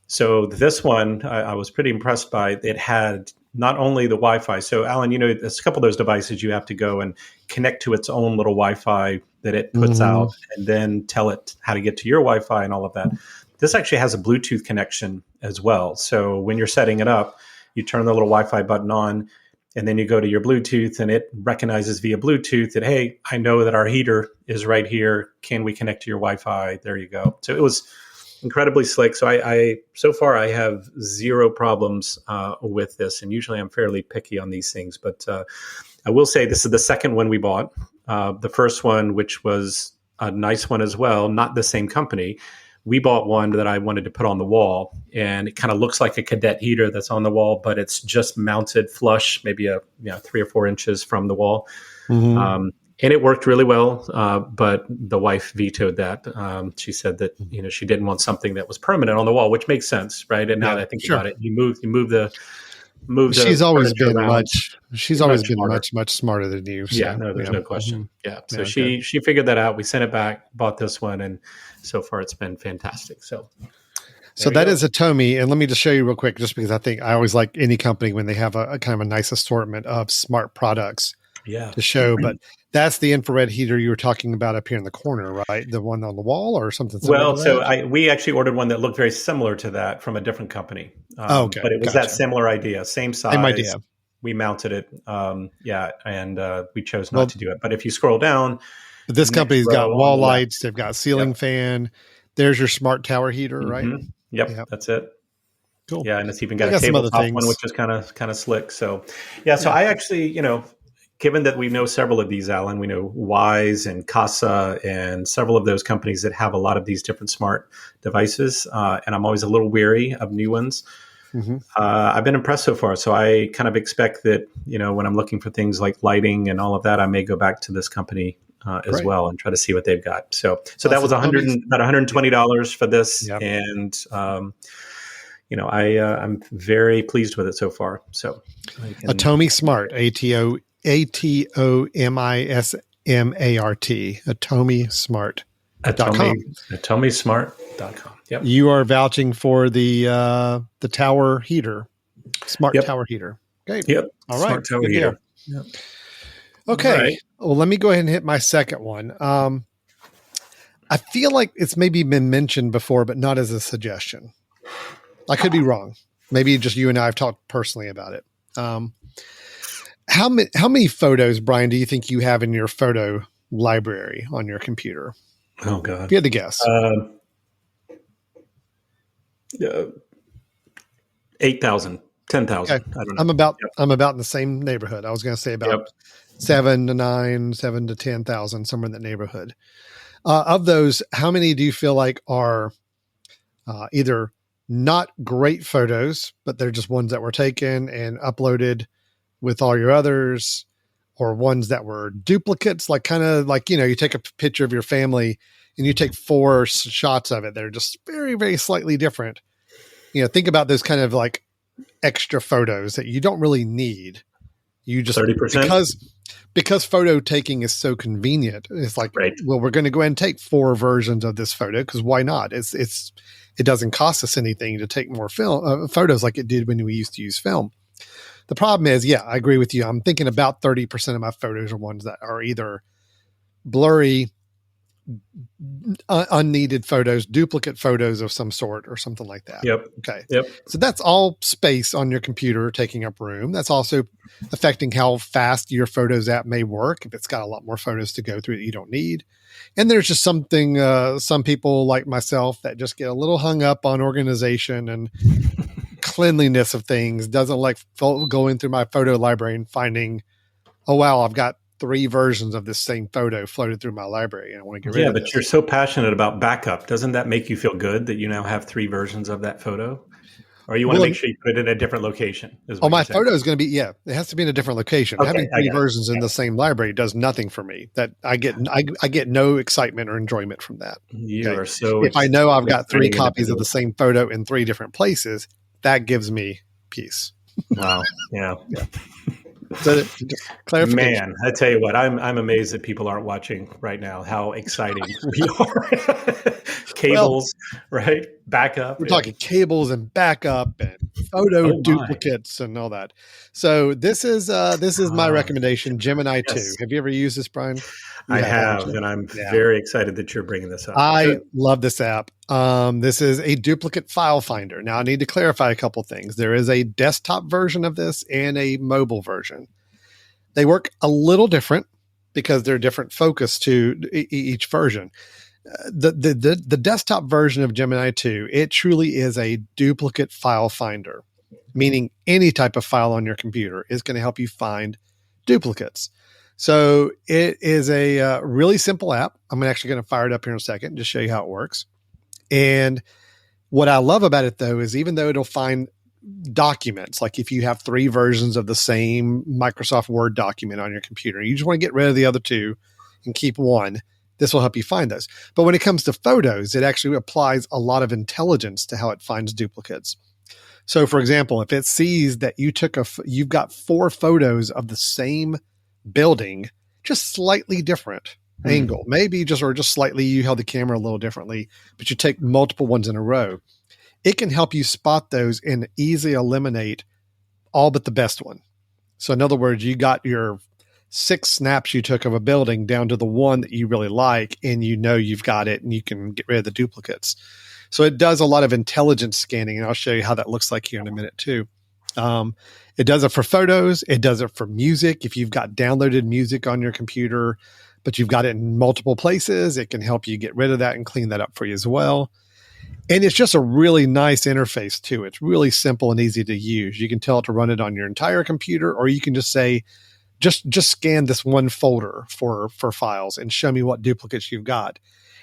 So this one, I was pretty impressed by. It had not only the Wi-Fi. So Alan, there's a couple of those devices you have to go and connect to its own little Wi-Fi that it puts out, and then tell it how to get to your Wi-Fi and all of that. This actually has a Bluetooth connection as well. So when you're setting it up, you turn the little Wi-Fi button on, and then you go to your Bluetooth, and it recognizes via Bluetooth that, hey, I know that our heater is right here. Can we connect to your Wi-Fi? There you go. So it was incredibly slick. So so far I have zero problems with this, and usually I'm fairly picky on these things. But I will say this is the second one we bought. The first one, which was a nice one as well, not the same company. We bought one that I wanted to put on the wall, and it kind of looks like a cadet heater that's on the wall, but it's just mounted flush, maybe 3 or 4 inches from the wall. And it worked really well, but the wife vetoed that. She said that she didn't want something that was permanent on the wall, which makes sense, right? And now that I think about it, you move the. She's always been much smarter than you. So, there's no question. Yeah, so she figured that out. We sent it back, bought this one, and so far it's been fantastic. So that is a Atomi, and let me just show you real quick, just because I think I always like any company when they have a kind of a nice assortment of smart products. To show, but that's the infrared heater you were talking about up here in the corner, right? The one on the wall or something similar. Well, so we actually ordered one that looked very similar to that from a different company. But it was that similar idea, same size. Same idea. We mounted it, and we chose not to do it. But if you scroll down, this company's got wall lights, they've got ceiling fan. There's your smart tower heater, right? Yep, that's it. Cool. Yeah, and it's even got a tabletop one, which is kind of slick. So, so I actually, given that we know several of these, Alan, we know Wise and Casa and several of those companies that have a lot of these different smart devices. And I'm always a little weary of new ones. I've been impressed so far. So I kind of expect that, when I'm looking for things like lighting and all of that, I may go back to this company as well and try to see what they've got. So that was about $120 for this. Yep. And, I'm very pleased with it so far. So Atomi Smart, ATOMISMART, AtomiSmart.com. AtomiSmart.com. Yep. You are vouching for the tower heater, smart tower heater. Okay. Yep. All right. Smart tower heater. Yep. Okay. Right. Well, let me go ahead and hit my second one. I feel like it's maybe been mentioned before, but not as a suggestion. I could be wrong. Maybe just you and I have talked personally about it. how many photos, Brian, do you think you have in your photo library on your computer? Oh If God. you had to guess. 8,000, 10,000. Okay. I don't know. I'm about in the same neighborhood. I was going to say about Yep. 7 to 10,000, somewhere in that neighborhood. Of those, how many do you feel like are either not great photos, but they're just ones that were taken and uploaded with all your others, or ones that were duplicates, like kind of like, you take a picture of your family and you take 4 shots of it. They're just very, very slightly different. Think about those kind of like extra photos that you don't really need. You just 30%? because photo taking is so convenient. It's like, Right. well, we're going to go ahead and take 4 versions of this photo because why not? It doesn't cost us anything to take more photos like it did when we used to use film. The problem is, yeah, I agree with you. I'm thinking about 30% of my photos are ones that are either blurry, unneeded photos, duplicate photos of some sort or something like that. Yep. Okay. Yep. So that's all space on your computer taking up room. That's also affecting how fast your Photos app may work if it's got a lot more photos to go through that you don't need. And there's just something, some people like myself that just get a little hung up on organization and cleanliness of things, doesn't like going through my photo library and finding, oh, wow, I've got 3 versions of this same photo floated through my library and I want to get rid of it. Yeah, but you're so passionate about backup. Doesn't that make you feel good that you now have 3 versions of that photo? Or you want to make sure you put it in a different location? My photo is going to be, it has to be in a different location. Okay, Having 3 versions in the same library does nothing for me. That I get no excitement or enjoyment from that. You are so. If I know I've got 3 copies of the same photo in 3 different places, that gives me peace. Wow. Yeah. So clarification. Man, I tell you what, I'm amazed that people aren't watching right now. How exciting we are! Cables, right? Backup. We're talking cables and backup and photo duplicates and all that. So this is my recommendation, Gemini 2. Have you ever used this, Brian? I have, and I'm very excited that you're bringing this up. I love this app. This is a duplicate file finder. Now, I need to clarify a couple things. There is a desktop version of this and a mobile version. They work a little different because they're different focus to each version. The desktop version of Gemini 2, it truly is a duplicate file finder, meaning any type of file on your computer is going to help you find duplicates. So it is a really simple app. I'm actually going to fire it up here in a second to show you how it works. And what I love about it, though, is even though it'll find documents, like if you have 3 versions of the same Microsoft Word document on your computer, you just want to get rid of the other 2 and keep one, this will help you find those. But when it comes to photos, it actually applies a lot of intelligence to how it finds duplicates. So, for example, if it sees that you've got 4 photos of the same building, just slightly different angle, maybe just slightly you held the camera a little differently, but you take multiple ones in a row, it can help you spot those and easily eliminate all but the best one. So in other words, you got your 6 snaps you took of a building down to the one that you really like, and you've got it and you can get rid of the duplicates. So it does a lot of intelligence scanning, and I'll show you how that looks like here in a minute too. It does it for photos. It does it for music. If you've got downloaded music on your computer, but you've got it in multiple places, it can help you get rid of that and clean that up for you as well. And it's just a really nice interface too. It's really simple and easy to use. You can tell it to run it on your entire computer, or you can just say, just scan this one folder for files and show me what duplicates you've got.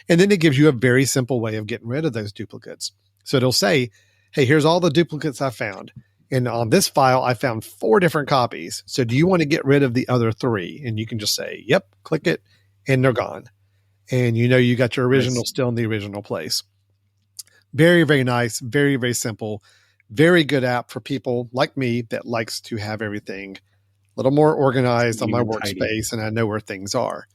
And then it gives you a very simple way of getting rid of those duplicates. So it'll say, hey, here's all the duplicates I found. And on this file, I found 4 different copies. So do you want to get rid of the other 3? And you can just say, yep, click it, and they're gone. And you got your original still in the original place. Very, very nice. Very, very simple. Very good app for people like me that likes to have everything a little more organized on my workspace, and I know where things are.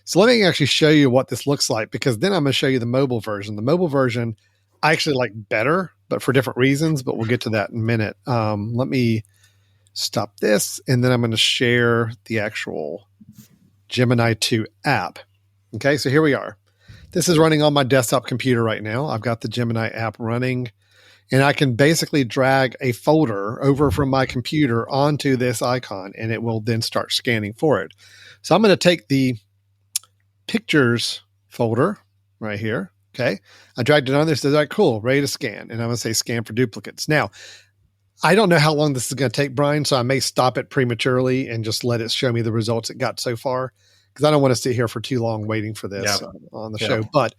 So let me actually show you what this looks like, because then I'm going to show you the mobile version. The mobile version I actually like better, but for different reasons, but we'll get to that in a minute. Let me stop this, and then I'm going to share the actual Gemini 2 app. Okay, so here we are. This is running on my desktop computer right now. I've got the Gemini app running, And I can basically drag a folder over from my computer onto this icon, and it will then start scanning for it. So I'm going to take the pictures folder right here. Okay. I dragged it on there. Says, all right, cool, ready to scan. And I'm going to say scan for duplicates. Now, I don't know how long this is going to take, Brian, so I may stop it prematurely and just let it show me the results it got so far, because I don't want to sit here for too long waiting for this on the show. But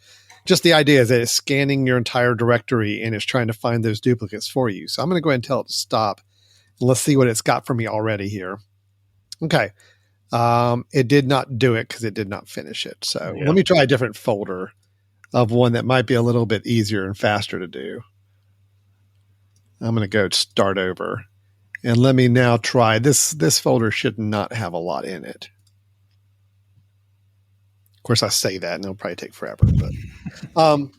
just the idea is that it's scanning your entire directory and it's trying to find those duplicates for you. So I'm going to go ahead and tell it to stop. And let's see what it's got for me already here. Okay. It did not do it because it did not finish it. So let me try a different folder of one that might be a little bit easier and faster to do. I'm going to go start over, and let me now try this. This folder should not have a lot in it. Of course, I say that and it'll probably take forever, but,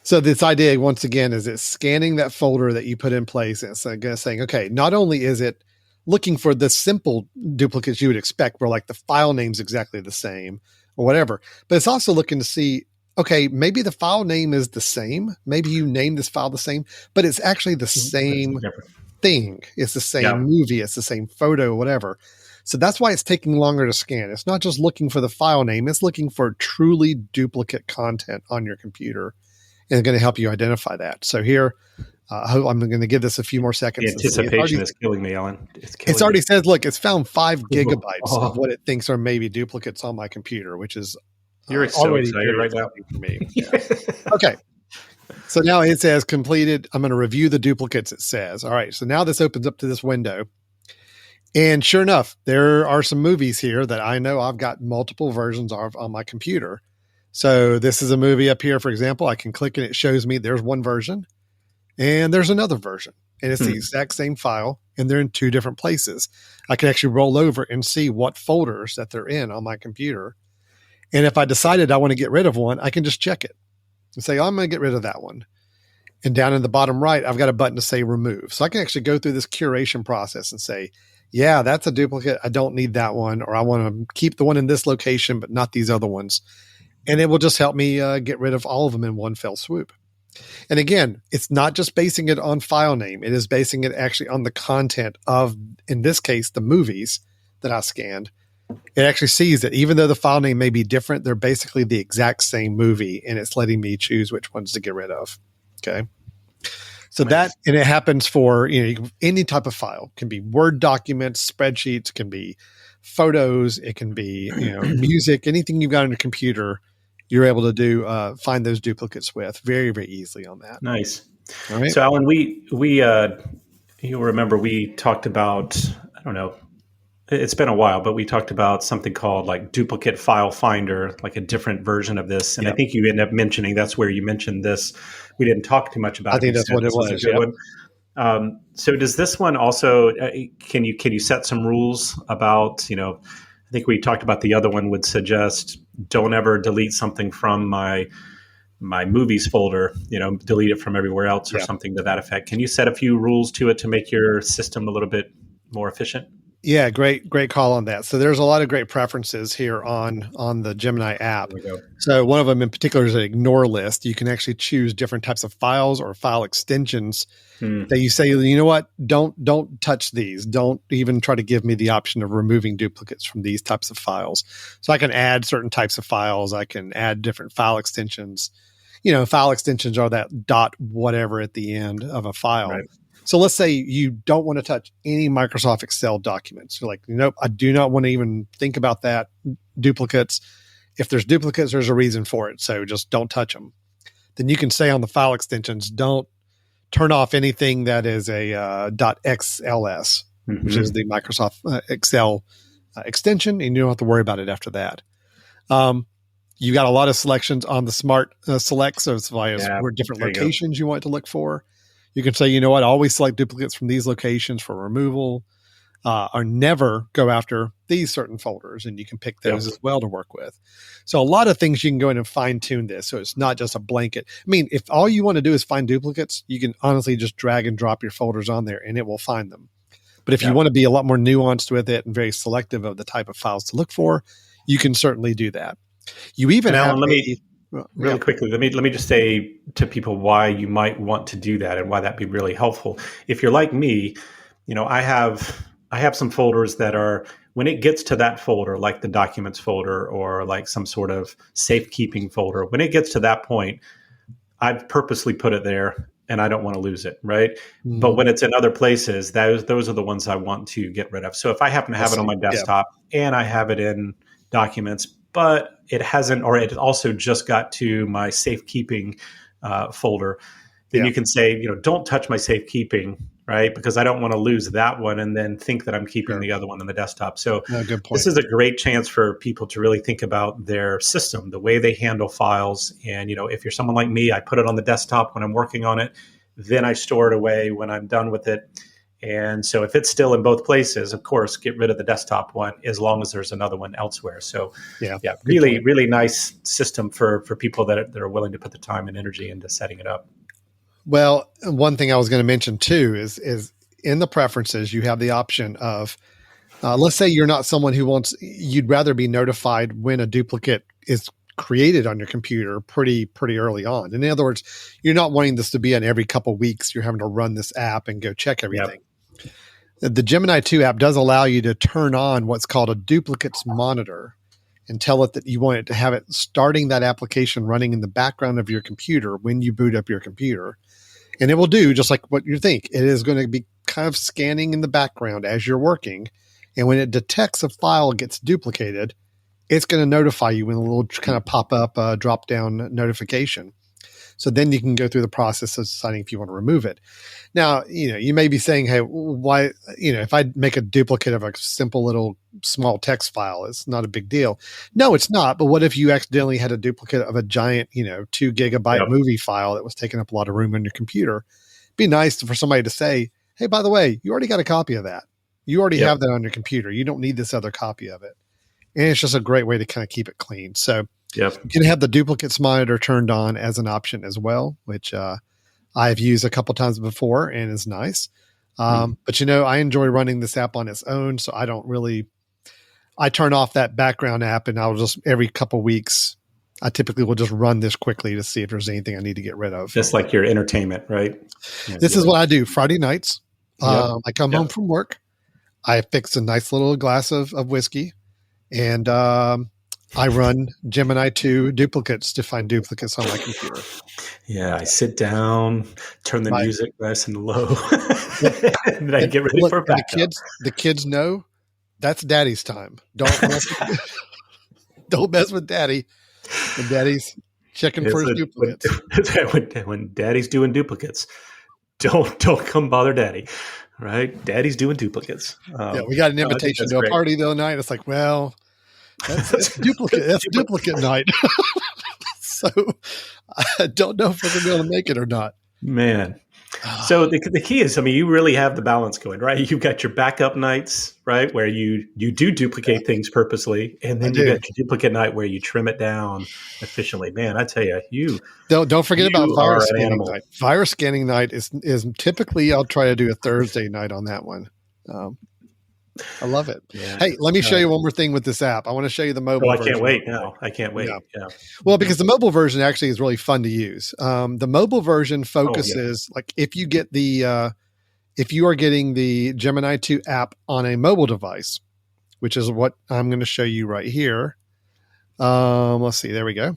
so this idea once again is it's scanning that folder that you put in place, and it's saying, okay, not only is it looking for the simple duplicates you would expect where like the file name's exactly the same or whatever, but it's also looking to see, okay, maybe the file name is the same. Maybe you named this file the same, but it's actually the same thing. It's the same movie. It's the same photo, whatever. So that's why it's taking longer to scan. It's not just looking for the file name. It's looking for truly duplicate content on your computer, and it's going to help you identify that. So here, I'm going to give this a few more seconds. The anticipation is killing me, Alan. It's already said, look, it's found 5 gigabytes of what it thinks are maybe duplicates on my computer, which is you're so excited right now for me. Yeah. Okay. So now it says completed. I'm going to review the duplicates. It says, all right. So now this opens up to this window. And sure enough, there are some movies here that I know I've got multiple versions of on my computer. So this is a movie up here, for example. I can click and it shows me there's one version and there's another version. And it's the exact same file, and they're in 2 different places. I can actually roll over and see what folders that they're in on my computer. And if I decided I want to get rid of one, I can just check it and say, oh, I'm going to get rid of that one. And down in the bottom right, I've got a button to say remove. So I can actually go through this curation process and say, yeah, that's a duplicate. I don't need that one. Or I want to keep the one in this location, but not these other ones. And it will just help me get rid of all of them in one fell swoop. And again, it's not just basing it on file name. It is basing it actually on the content of, in this case, the movies that I scanned. It actually sees that even though the file name may be different, they're basically the exact same movie, and it's letting me choose which ones to get rid of. Okay. So that, and it happens for, any type of file. It can be Word documents, spreadsheets, can be photos. It can be, music, anything you've got on your computer, you're able to do, find those duplicates with very, very easily on that. Nice. All right. So Alan, you'll remember we talked about, I don't know, it's been a while, but we talked about something called like duplicate file finder, like a different version of this. And I think you ended up mentioning, that's where you mentioned this. We didn't talk too much about it. I think that's what it was. So does this one also, can you set some rules about, I think we talked about the other one would suggest don't ever delete something from my movies folder, delete it from everywhere else or something to that effect. Can you set a few rules to it to make your system a little bit more efficient? Yeah, great call on that. So there's a lot of great preferences here on the Gemini app. So one of them in particular is an ignore list. You can actually choose different types of files or file extensions that you say, you know what, don't touch these. Don't even try to give me the option of removing duplicates from these types of files. So I can add certain types of files. I can add different file extensions. File extensions are that dot whatever at the end of a file. Right. So let's say you don't want to touch any Microsoft Excel documents. You're like, nope, I do not want to even think about that. Duplicates. If there's duplicates, there's a reason for it. So just don't touch them. Then you can say on the file extensions, don't turn off anything that is a .xls, which is the Microsoft Excel extension, and you don't have to worry about it after that. You got a lot of selections on the smart select, so as far as where different locations you want to look for. You can say, you know what, always select duplicates from these locations for removal, or never go after these certain folders, and you can pick those as well to work with. So a lot of things you can go in and fine tune this. So it's not just a blanket. I mean, if all you want to do is find duplicates, you can honestly just drag and drop your folders on there and it will find them. But if you want to be a lot more nuanced with it and very selective of the type of files to look for, you can certainly do that. You even have Really quickly, let me just say to people why you might want to do that and why that'd be really helpful. If you're like me, I have some folders that are, when it gets to that folder, like the documents folder or like some sort of safekeeping folder, when it gets to that point, I've purposely put it there and I don't want to lose it, right? But when it's in other places, those are the ones I want to get rid of. So if I happen to have it on my desktop and I have it in documents, but it hasn't, or it also just got to my safekeeping folder, then you can say, don't touch my safekeeping, right? Because I don't want to lose that one and then think that I'm keeping the other one on the desktop. So good point. This is a great chance for people to really think about their system, the way they handle files. And, if you're someone like me, I put it on the desktop when I'm working on it, then I store it away when I'm done with it. And so if it's still in both places, of course, get rid of the desktop one as long as there's another one elsewhere. So really, really nice system for people that are willing to put the time and energy into setting it up. Well, one thing I was going to mention too is in the preferences, you have the option of, let's say you're not someone you'd rather be notified when a duplicate is created on your computer pretty early on. In other words, you're not wanting this to be in every couple of weeks. You're having to run this app and go check everything. The Gemini 2 app does allow you to turn on what's called a duplicates monitor and tell it that you want it to have it starting that application running in the background of your computer when you boot up your computer. And it will do just like what you think. It is going to be kind of scanning in the background as you're working. And when it detects a file gets duplicated, it's going to notify you with a little kind of pop-up drop-down notification. So then you can go through the process of deciding if you want to remove it. Now, you may be saying, hey, why, if I make a duplicate of a simple little small text file, it's not a big deal. No, it's not. But what if you accidentally had a duplicate of a giant, 2 gigabyte movie file that was taking up a lot of room on your computer? It'd be nice for somebody to say, hey, by the way, you already got a copy of that. You already have that on your computer. You don't need this other copy of it. And it's just a great way to kind of keep it clean. So you can have the duplicates monitor turned on as an option as well, which I've used a couple times before and is nice. But I enjoy running this app on its own. So I turn off that background app and I'll just every couple of weeks, I typically will just run this quickly to see if there's anything I need to get rid of. Just like your entertainment, right? This is what I do Friday nights. I come home from work. I fix a nice little glass of whiskey and I run Gemini 2 duplicates to find duplicates on my computer. Yeah, I sit down, turn the music nice and low, and then I get ready for backup. The kids know that's daddy's time. Don't mess with daddy. When daddy's checking for his duplicates. When daddy's doing duplicates, don't come bother daddy. Right? Daddy's doing duplicates. We got an invitation to a party the other night. It's like, well, that's duplicate. That's duplicate night. So I don't know if we're going to be able to make it or not. Man. So the key is, you really have the balance going, right? You've got your backup nights, right, where you do duplicate things purposely, and then you got your duplicate night where you trim it down efficiently. Man, I tell you, don't forget about virus scanning night. Virus scanning night is typically I'll try to do a Thursday night on that one. I love it. Yeah. Hey, let me show you one more thing with this app. I want to show you the mobile version. I can't wait now. I can't wait. Yeah. Well, because the mobile version actually is really fun to use. The mobile version focuses, like if you get if you are getting the Gemini 2 app on a mobile device, which is what I'm going to show you right here. Let's see. There we go.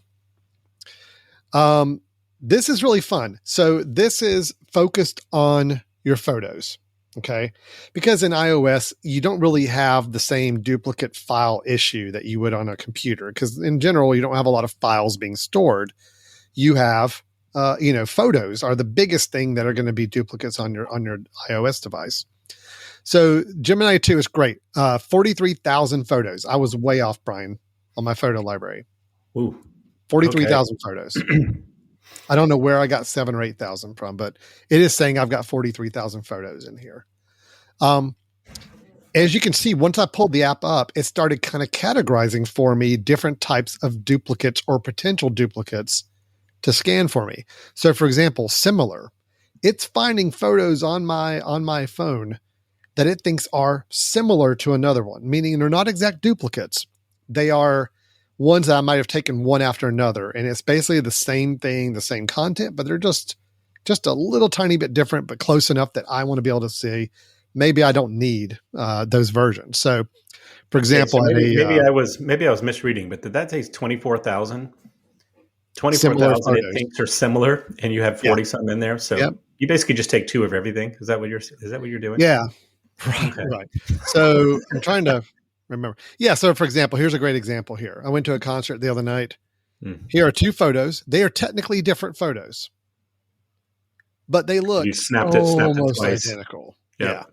This is really fun. So this is focused on your photos. Okay. Because in iOS, you don't really have the same duplicate file issue that you would on a computer. Because in general, you don't have a lot of files being stored. You have, photos are the biggest thing that are going to be duplicates on your iOS device. So Gemini 2 is great. 43,000 photos. I was way off, Brian, on my photo library. Ooh. 43,000 photos. I don't know where I got 7,000 or 8,000 from, but it is saying I've got 43,000 photos in here. As you can see, once I pulled the app up, it started kind of categorizing for me different types of duplicates or potential duplicates to scan for me. So for example, similar, it's finding photos on my phone that it thinks are similar to another one, meaning they're not exact duplicates. They are ones that I might have taken one after another. And it's basically the same thing, the same content, but they're just a little tiny bit different, but close enough that I want to be able to see. Maybe I don't need those versions. So, for example, so maybe I was misreading, but did that say 24,000? 24,000 similar it photos. thinks are similar, and you have 40 something in there. So Yep. you basically just take 2 of everything. Is that what you're doing? Yeah. Right. Okay. Right. So I'm trying to remember. Yeah. So, for example, here's a great example here. I went to a concert the other night. Here are 2 photos. They are technically different photos, but they look snapped it almost twice. identical. Yep. Yeah.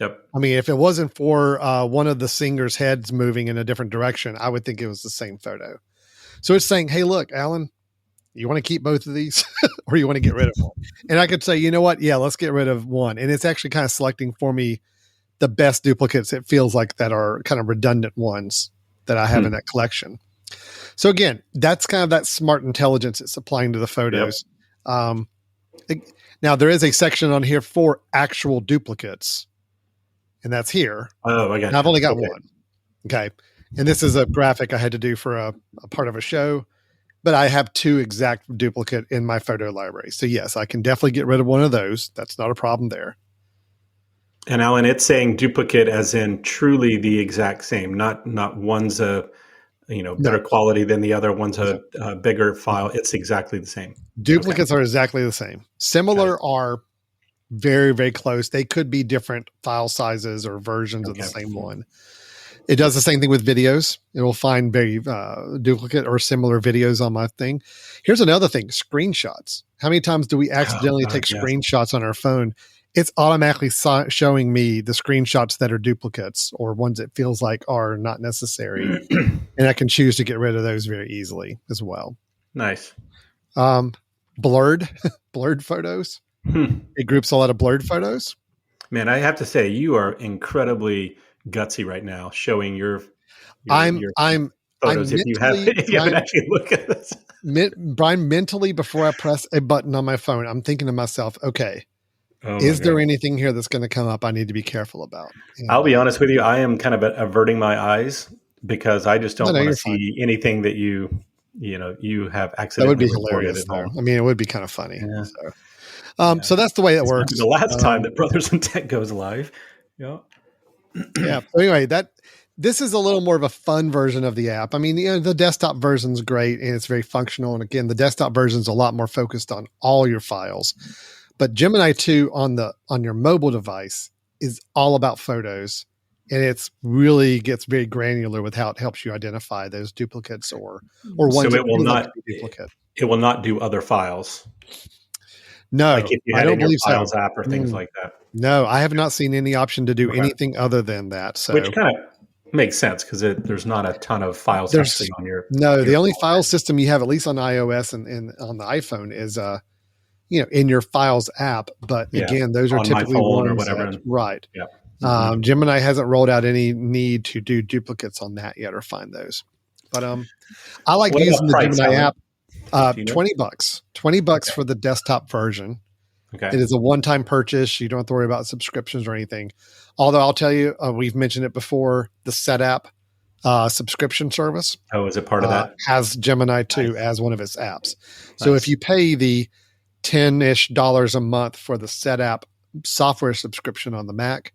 Yep. I mean, if it wasn't for one of the singers' heads moving in a different direction, I would think it was the same photo. So it's saying, hey, look, Alan, you want to keep both of these or you want to get rid of one? And I could say, you know what? Yeah, let's get rid of one. And it's actually kind of selecting for me the best duplicates, it feels like, that are kind of redundant ones that I have in that collection. So again, that's kind of that smart intelligence it's applying to the photos. Yep. Now there is a section on here for actual duplicates, and that's here. Oh, I got it. I've only got one. Okay. And this is a graphic I had to do for a part of a show, but I have 2 exact duplicate in my photo library. So yes, I can definitely get rid of one of those. That's not a problem there. And Alan, it's saying duplicate as in truly the exact same, not one's a better quality than the other, one's a bigger file. It's exactly the same. Duplicates are exactly the same. Similar are very, very close. They could be different file sizes or versions of the same one. It does the same thing with videos. It will find very duplicate or similar videos on my thing. Here's another thing, screenshots. How many times do we accidentally take screenshots on our phone? It's automatically showing me the screenshots that are duplicates or ones it feels like are not necessary. And I can choose to get rid of those very easily as well. Nice. Blurred photos. It groups a lot of blurred photos. Man, I have to say, you are incredibly gutsy right now, showing your photos. If you haven't actually looked at this, Brian, mentally, before I press a button on my phone, I'm thinking to myself, okay, is there anything here that's going to come up I need to be careful about? I'll be honest with you. I am kind of averting my eyes because I just don't want to see anything that you have accidentally. That would be hilarious, though. I mean, it would be kind of funny. Yeah. So that's the way it works. The last time that Brothers in Tech goes live. Yeah. Yeah. So anyway, this is a little more of a fun version of the app. I mean, the desktop version is great and it's very functional. And again, the desktop version is a lot more focused on all your files. But Gemini 2 on your mobile device is all about photos, and it's really gets very granular with how it helps you identify those duplicates or ones so it will not duplicate. It will not do other files. No, like if you had I don't believe Files app or things like that. No, I have not seen any option to do anything other than that. So, which kind of makes sense because there's not a ton of files actually on your. No, the only file system you have, at least on iOS and on the iPhone, is in your Files app. But again, those are typically ones or whatever. Right. Yeah. Gemini hasn't rolled out any need to do duplicates on that yet or find those. But I like using the Gemini app. $20, $20 for the desktop version. Okay. It is a one-time purchase. You don't have to worry about subscriptions or anything. Although I'll tell you, we've mentioned it before, the Setapp subscription service. Oh, is it part of that? Has Gemini 2 as one of its apps. So if you pay the $10-ish a month for the Setapp software subscription on the Mac,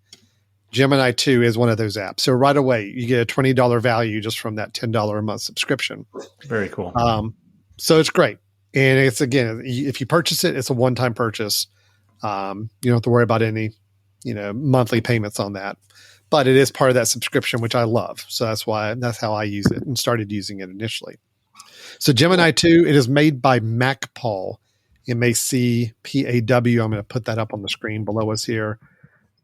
Gemini 2 is one of those apps. So right away, you get a $20 value just from that $10 a month subscription. Very cool. So it's great. And it's, again, if you purchase it, it's a one-time purchase. You don't have to worry about any, monthly payments on that. But it is part of that subscription, which I love. So that's how I use it and started using it initially. So Gemini 2, it is made by MacPaw, MacPaw. I'm going to put that up on the screen below us here.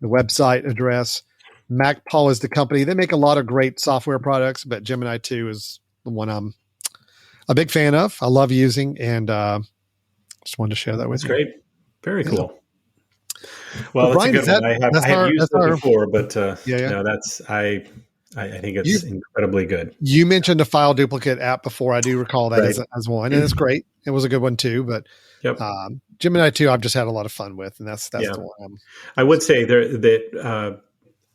The website address. MacPaw is the company. They make a lot of great software products, but Gemini 2 is the one I'm a big fan of. I love using, and just wanted to share that with you. That's great. Very cool. Well, that's Brian, a good one. I have used it before, but I think it's incredibly good. You mentioned a file duplicate app before. I do recall that as one, and it's great. It was a good one too, but Gemini 2 I've just had a lot of fun with, and that's the one. I would say that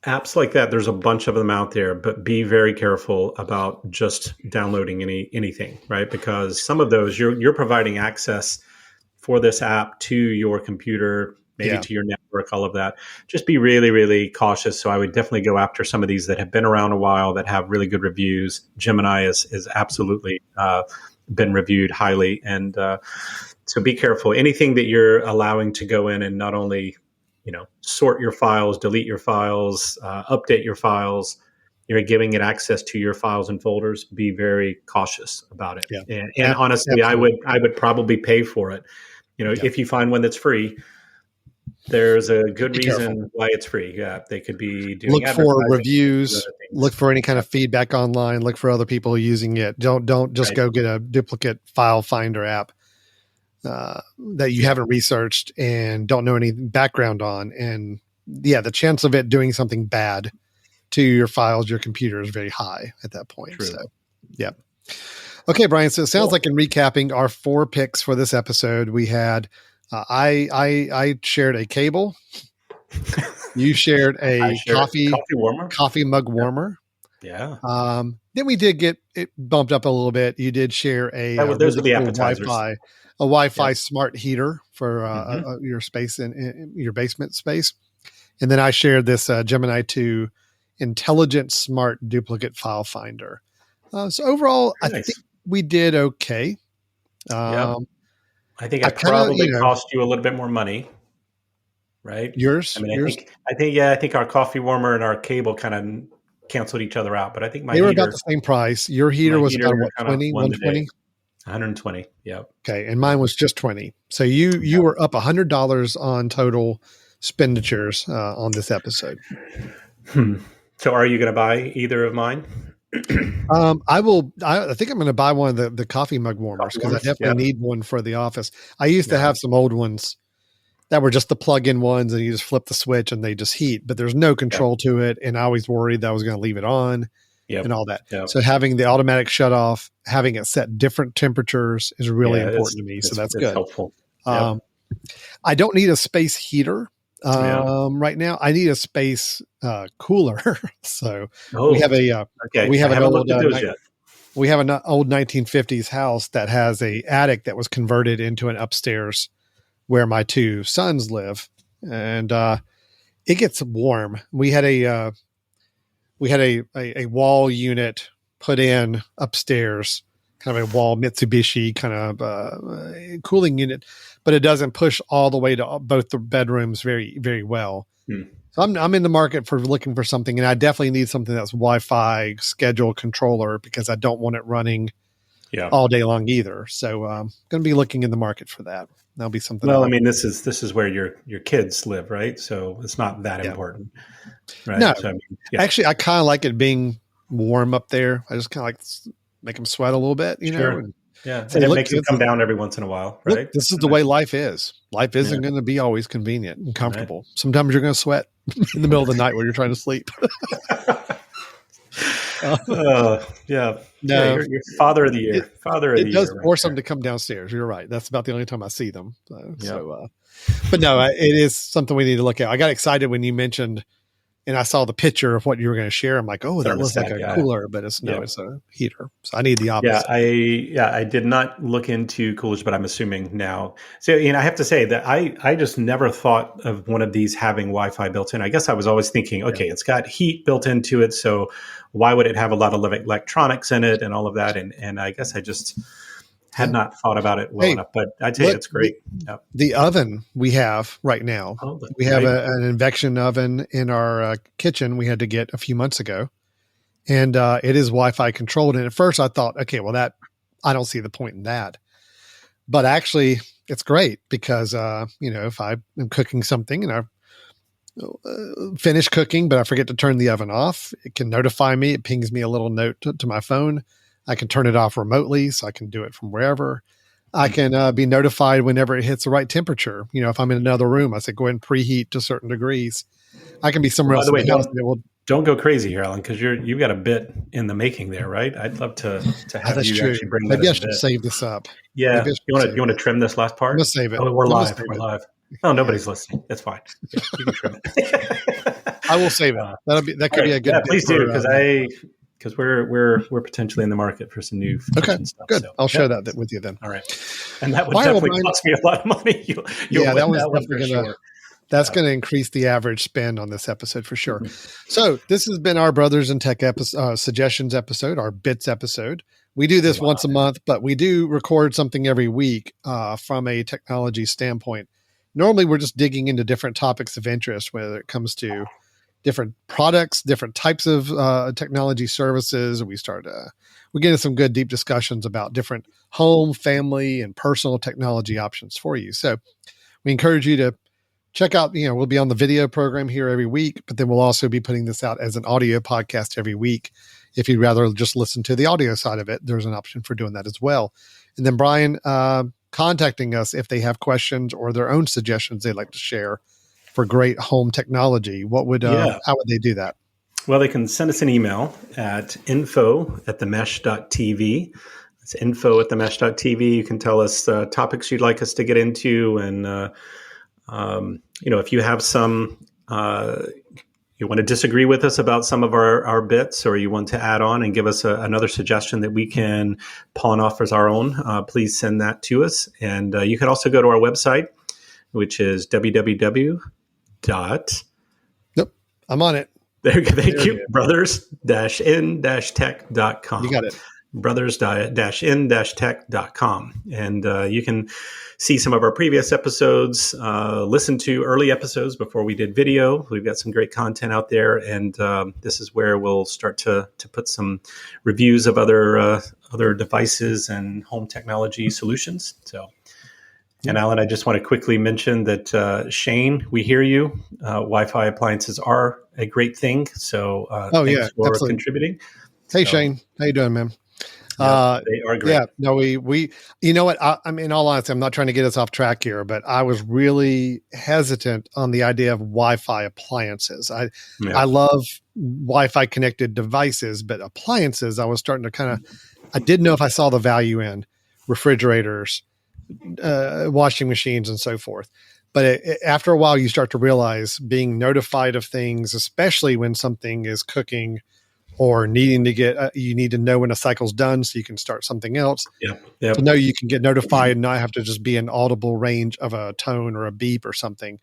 apps like that, there's a bunch of them out there, but be very careful about just downloading anything, right? Because some of those you're providing access for this app to your computer, maybe Yeah. to your network, all of that. Just be really, really cautious. So I would definitely go after some of these that have been around a while, that have really good reviews. Gemini is absolutely been reviewed highly, and so be careful. Anything that you're allowing to go in and not only sort your files, delete your files, update your files, you're giving it access to your files and folders. Be very cautious about it. Yeah. And honestly, Absolutely. I would probably pay for it. Yeah. If you find one that's free, there's a good Be careful. reason why it's free. Yeah, they could be doing Look for advertising, reviews. other things. Look for any kind of feedback online. Look for other people using it. Don't just Right. go get a duplicate file finder app that you haven't researched and don't know any background on. And yeah, the chance of it doing something bad to your files, your computer, is very high at that point. True. So, yeah. Okay, Brian. So it sounds Cool. like, in recapping our 4 picks for this episode, we had I shared a cable. You shared a coffee warmer. coffee mug warmer. Yeah. Then we did get it bumped up a little bit. You did share Those are the appetizers. Wi-Fi smart heater for your space in your basement space. And then I shared this Gemini 2 intelligent smart duplicate file finder. So overall, Very I nice. think we did okay. Yeah. I think I kinda, probably cost you a little bit more money, right? Yours, I mean, I think our coffee warmer and our cable kind of canceled each other out, but I think my they were heater, about the same price. Your heater was about what, kinda 20, won the day. 120? 120. Yeah. Okay, and mine was just 20. So you were up $100 on total expenditures on this episode. So are you going to buy either of mine? I think I'm going to buy one of the coffee mug warmers, because I definitely need one for the office. I used to have some old ones that were just the plug-in ones, and you just flip the switch and they just heat, but there's no control to it. And I always worried that I was going to leave it on and all that. Yep. So having the automatic shut off, having it set different temperatures is really important to me. So that's good. Helpful. I don't need a space heater right now. I need a space cooler. So we have we have an old 1950s house that has a attic that was converted into an upstairs where my 2 sons live, and it gets warm. We had a wall unit put in upstairs, kind of a wall Mitsubishi kind of cooling unit, but it doesn't push all the way to both the bedrooms very, very well. So I'm in the market for looking for something, and I definitely need something that's Wi-Fi schedule controller, because I don't want it running all day long either. So I'm going to be looking in the market for that. That'll be something. Well, I mean, this is where your kids live, right? So it's not that important, right? No, so, I mean, actually, I kind of like it being warm up there. I just kind of like make them sweat a little bit, you know. And, and it makes them come down every once in a while, right? Look, this is the way life is. Life isn't going to be always convenient and comfortable. Right. Sometimes you're going to sweat in the middle of the night when you're trying to sleep. No, you're father of the year. It does force them to come downstairs. You're right. That's about the only time I see them. But no, it is something we need to look at. I got excited when you mentioned, and I saw the picture of what you were going to share. I'm like, oh, that looks like a cooler, but it's a heater. So I need the opposite. I did not look into coolers, but I'm assuming now. So, I have to say that I just never thought of one of these having Wi-Fi built in. I guess I was always thinking, okay, it's got heat built into it, so why would it have a lot of electronics in it and all of that? And I guess I just had not thought about it well enough, but I tell you, it's great. The oven we have right now, we have an induction oven in our kitchen we had to get a few months ago, and it is Wi-Fi controlled. And at first I thought, okay, well, that I don't see the point in that, but actually it's great, because if I am cooking something and I finish cooking, but I forget to turn the oven off, it can notify me. It pings me a little note to my phone. I can turn it off remotely, so I can do it from wherever. I can be notified whenever it hits the right temperature. If I'm in another room, I say, go ahead and preheat to certain degrees. I can be somewhere else. By the way, don't go crazy here, Alan, because you've got a bit in the making there, right? I'd love to have you actually bring that. Maybe I should save this up. Yeah, you want to trim this last part? I'm gonna save it. Oh, we're live. Oh, nobody's listening. That's fine. Yeah, you can trim it. I will save it. That could be a good. Yeah, bit please do, for, because we're potentially in the market for some new kitchen stuff. Good. So, I'll share that with you then. All right, and that would All right, well, definitely Brian, cost me a lot of money. You'll yeah, win that was that one definitely for gonna. sure. That's going to increase the average spend on this episode for sure. Mm-hmm. So this has been our Brothers in Tech suggestions episode, our bits episode. We do this once a month, but we do record something every week from a technology standpoint. Normally, we're just digging into different topics of interest, whether it comes to different products, different types of technology services. We get into some good deep discussions about different home, family, and personal technology options for you. So we encourage you to check out, we'll be on the video program here every week, but then we'll also be putting this out as an audio podcast every week. If you'd rather just listen to the audio side of it, there's an option for doing that as well. And then Brian contacting us if they have questions or their own suggestions they'd like to share for great home technology. How would they do that? Well, they can send us an email at info@themesh.tv. It's info@themesh.tv. You can tell us topics you'd like us to get into, and if you have some, you want to disagree with us about some of our bits, or you want to add on and give us another suggestion that we can pawn off as our own, please send that to us. And you can also go to our website, which is www. Nope, I'm on it. Thank you. brothers-in-tech.com. You got it. brothers-in-tech.com. And you can see some of our previous episodes, listen to early episodes before we did video. We've got some great content out there. And this is where we'll start to put some reviews of other devices and home technology solutions. So, and Alan, I just want to quickly mention that Shane, we hear you. Wi-Fi appliances are a great thing. So thanks for contributing. Hey, Shane, how you doing, man? They are great. Yeah, no, we you know what? I mean, in all honesty, I'm not trying to get us off track here, but I was really hesitant on the idea of Wi-Fi appliances. I love Wi-Fi connected devices, but appliances, I was starting to I didn't know if I saw the value in refrigerators, washing machines, and so forth. But after a while, you start to realize being notified of things, especially when something is cooking or needing to get, you need to know when a cycle's done so you can start something else. Yep. To know you can get notified and not have to just be an audible range of a tone or a beep or something.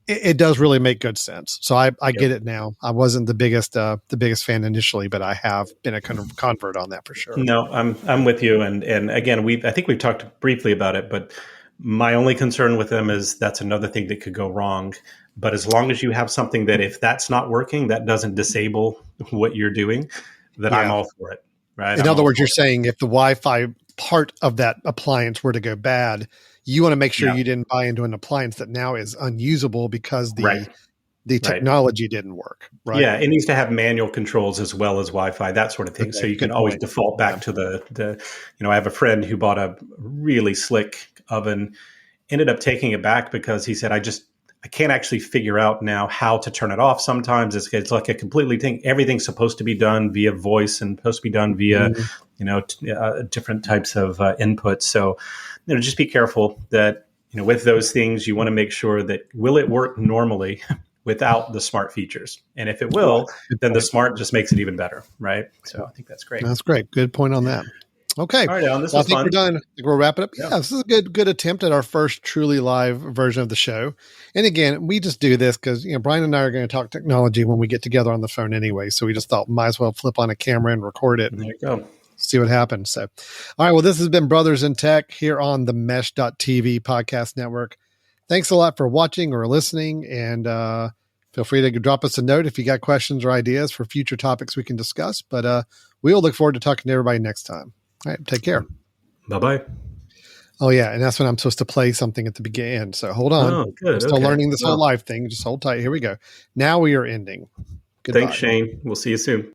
It does really make good sense. So I get it now. I wasn't the biggest fan initially, but I have been a kind of convert on that for sure. No, I'm with you. And again, I think we've talked briefly about it, but my only concern with them is that's another thing that could go wrong. But as long as you have something that if that's not working, that doesn't disable what you're doing, then I'm all for it. Right. In other words, you're saying if the Wi-Fi part of that appliance were to go bad, you want to make sure you didn't buy into an appliance that now is unusable because the technology didn't work. Right. Yeah. It needs to have manual controls as well as Wi-Fi, that sort of thing. Okay, so you can always default back to the, I have a friend who bought a really slick oven, ended up taking it back because he said, I can't actually figure out now how to turn it off. Sometimes it's like a completely thing. Everything's supposed to be done via voice and supposed to be done via, different types of inputs. So, just be careful that, with those things, you want to make sure that will it work normally without the smart features? And if it will, then the smart just makes it even better. Right. So I think that's great. That's great. Good point on that. Okay. All right, Alan, this was fun. I think we're done. I think we'll wrap it up. Yeah, this is a good attempt at our first truly live version of the show. And again, we just do this because, Brian and I are going to talk technology when we get together on the phone anyway. So we just thought might as well flip on a camera and record it. There you go. See what happens. So, all right. Well, this has been Brothers in Tech here on the Mesh.tv podcast network. Thanks a lot for watching or listening. And feel free to drop us a note if you got questions or ideas for future topics we can discuss. But we'll look forward to talking to everybody next time. All right. Take care. Bye-bye. Oh, yeah. And that's when I'm supposed to play something at the beginning. So hold on. Oh, good. I'm still learning this whole live thing. Just hold tight. Here we go. Now we are ending. Goodbye. Thanks, Shane. We'll see you soon.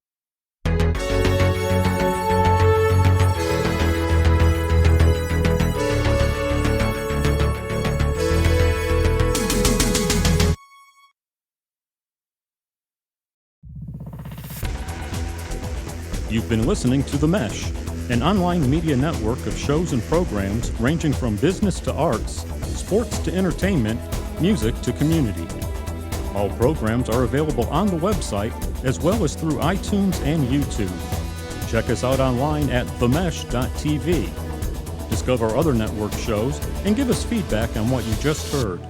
You've been listening to The Mesh, an online media network of shows and programs ranging from business to arts, sports to entertainment, music to community. All programs are available on the website as well as through iTunes and YouTube. Check us out online at themesh.tv. Discover other network shows and give us feedback on what you just heard.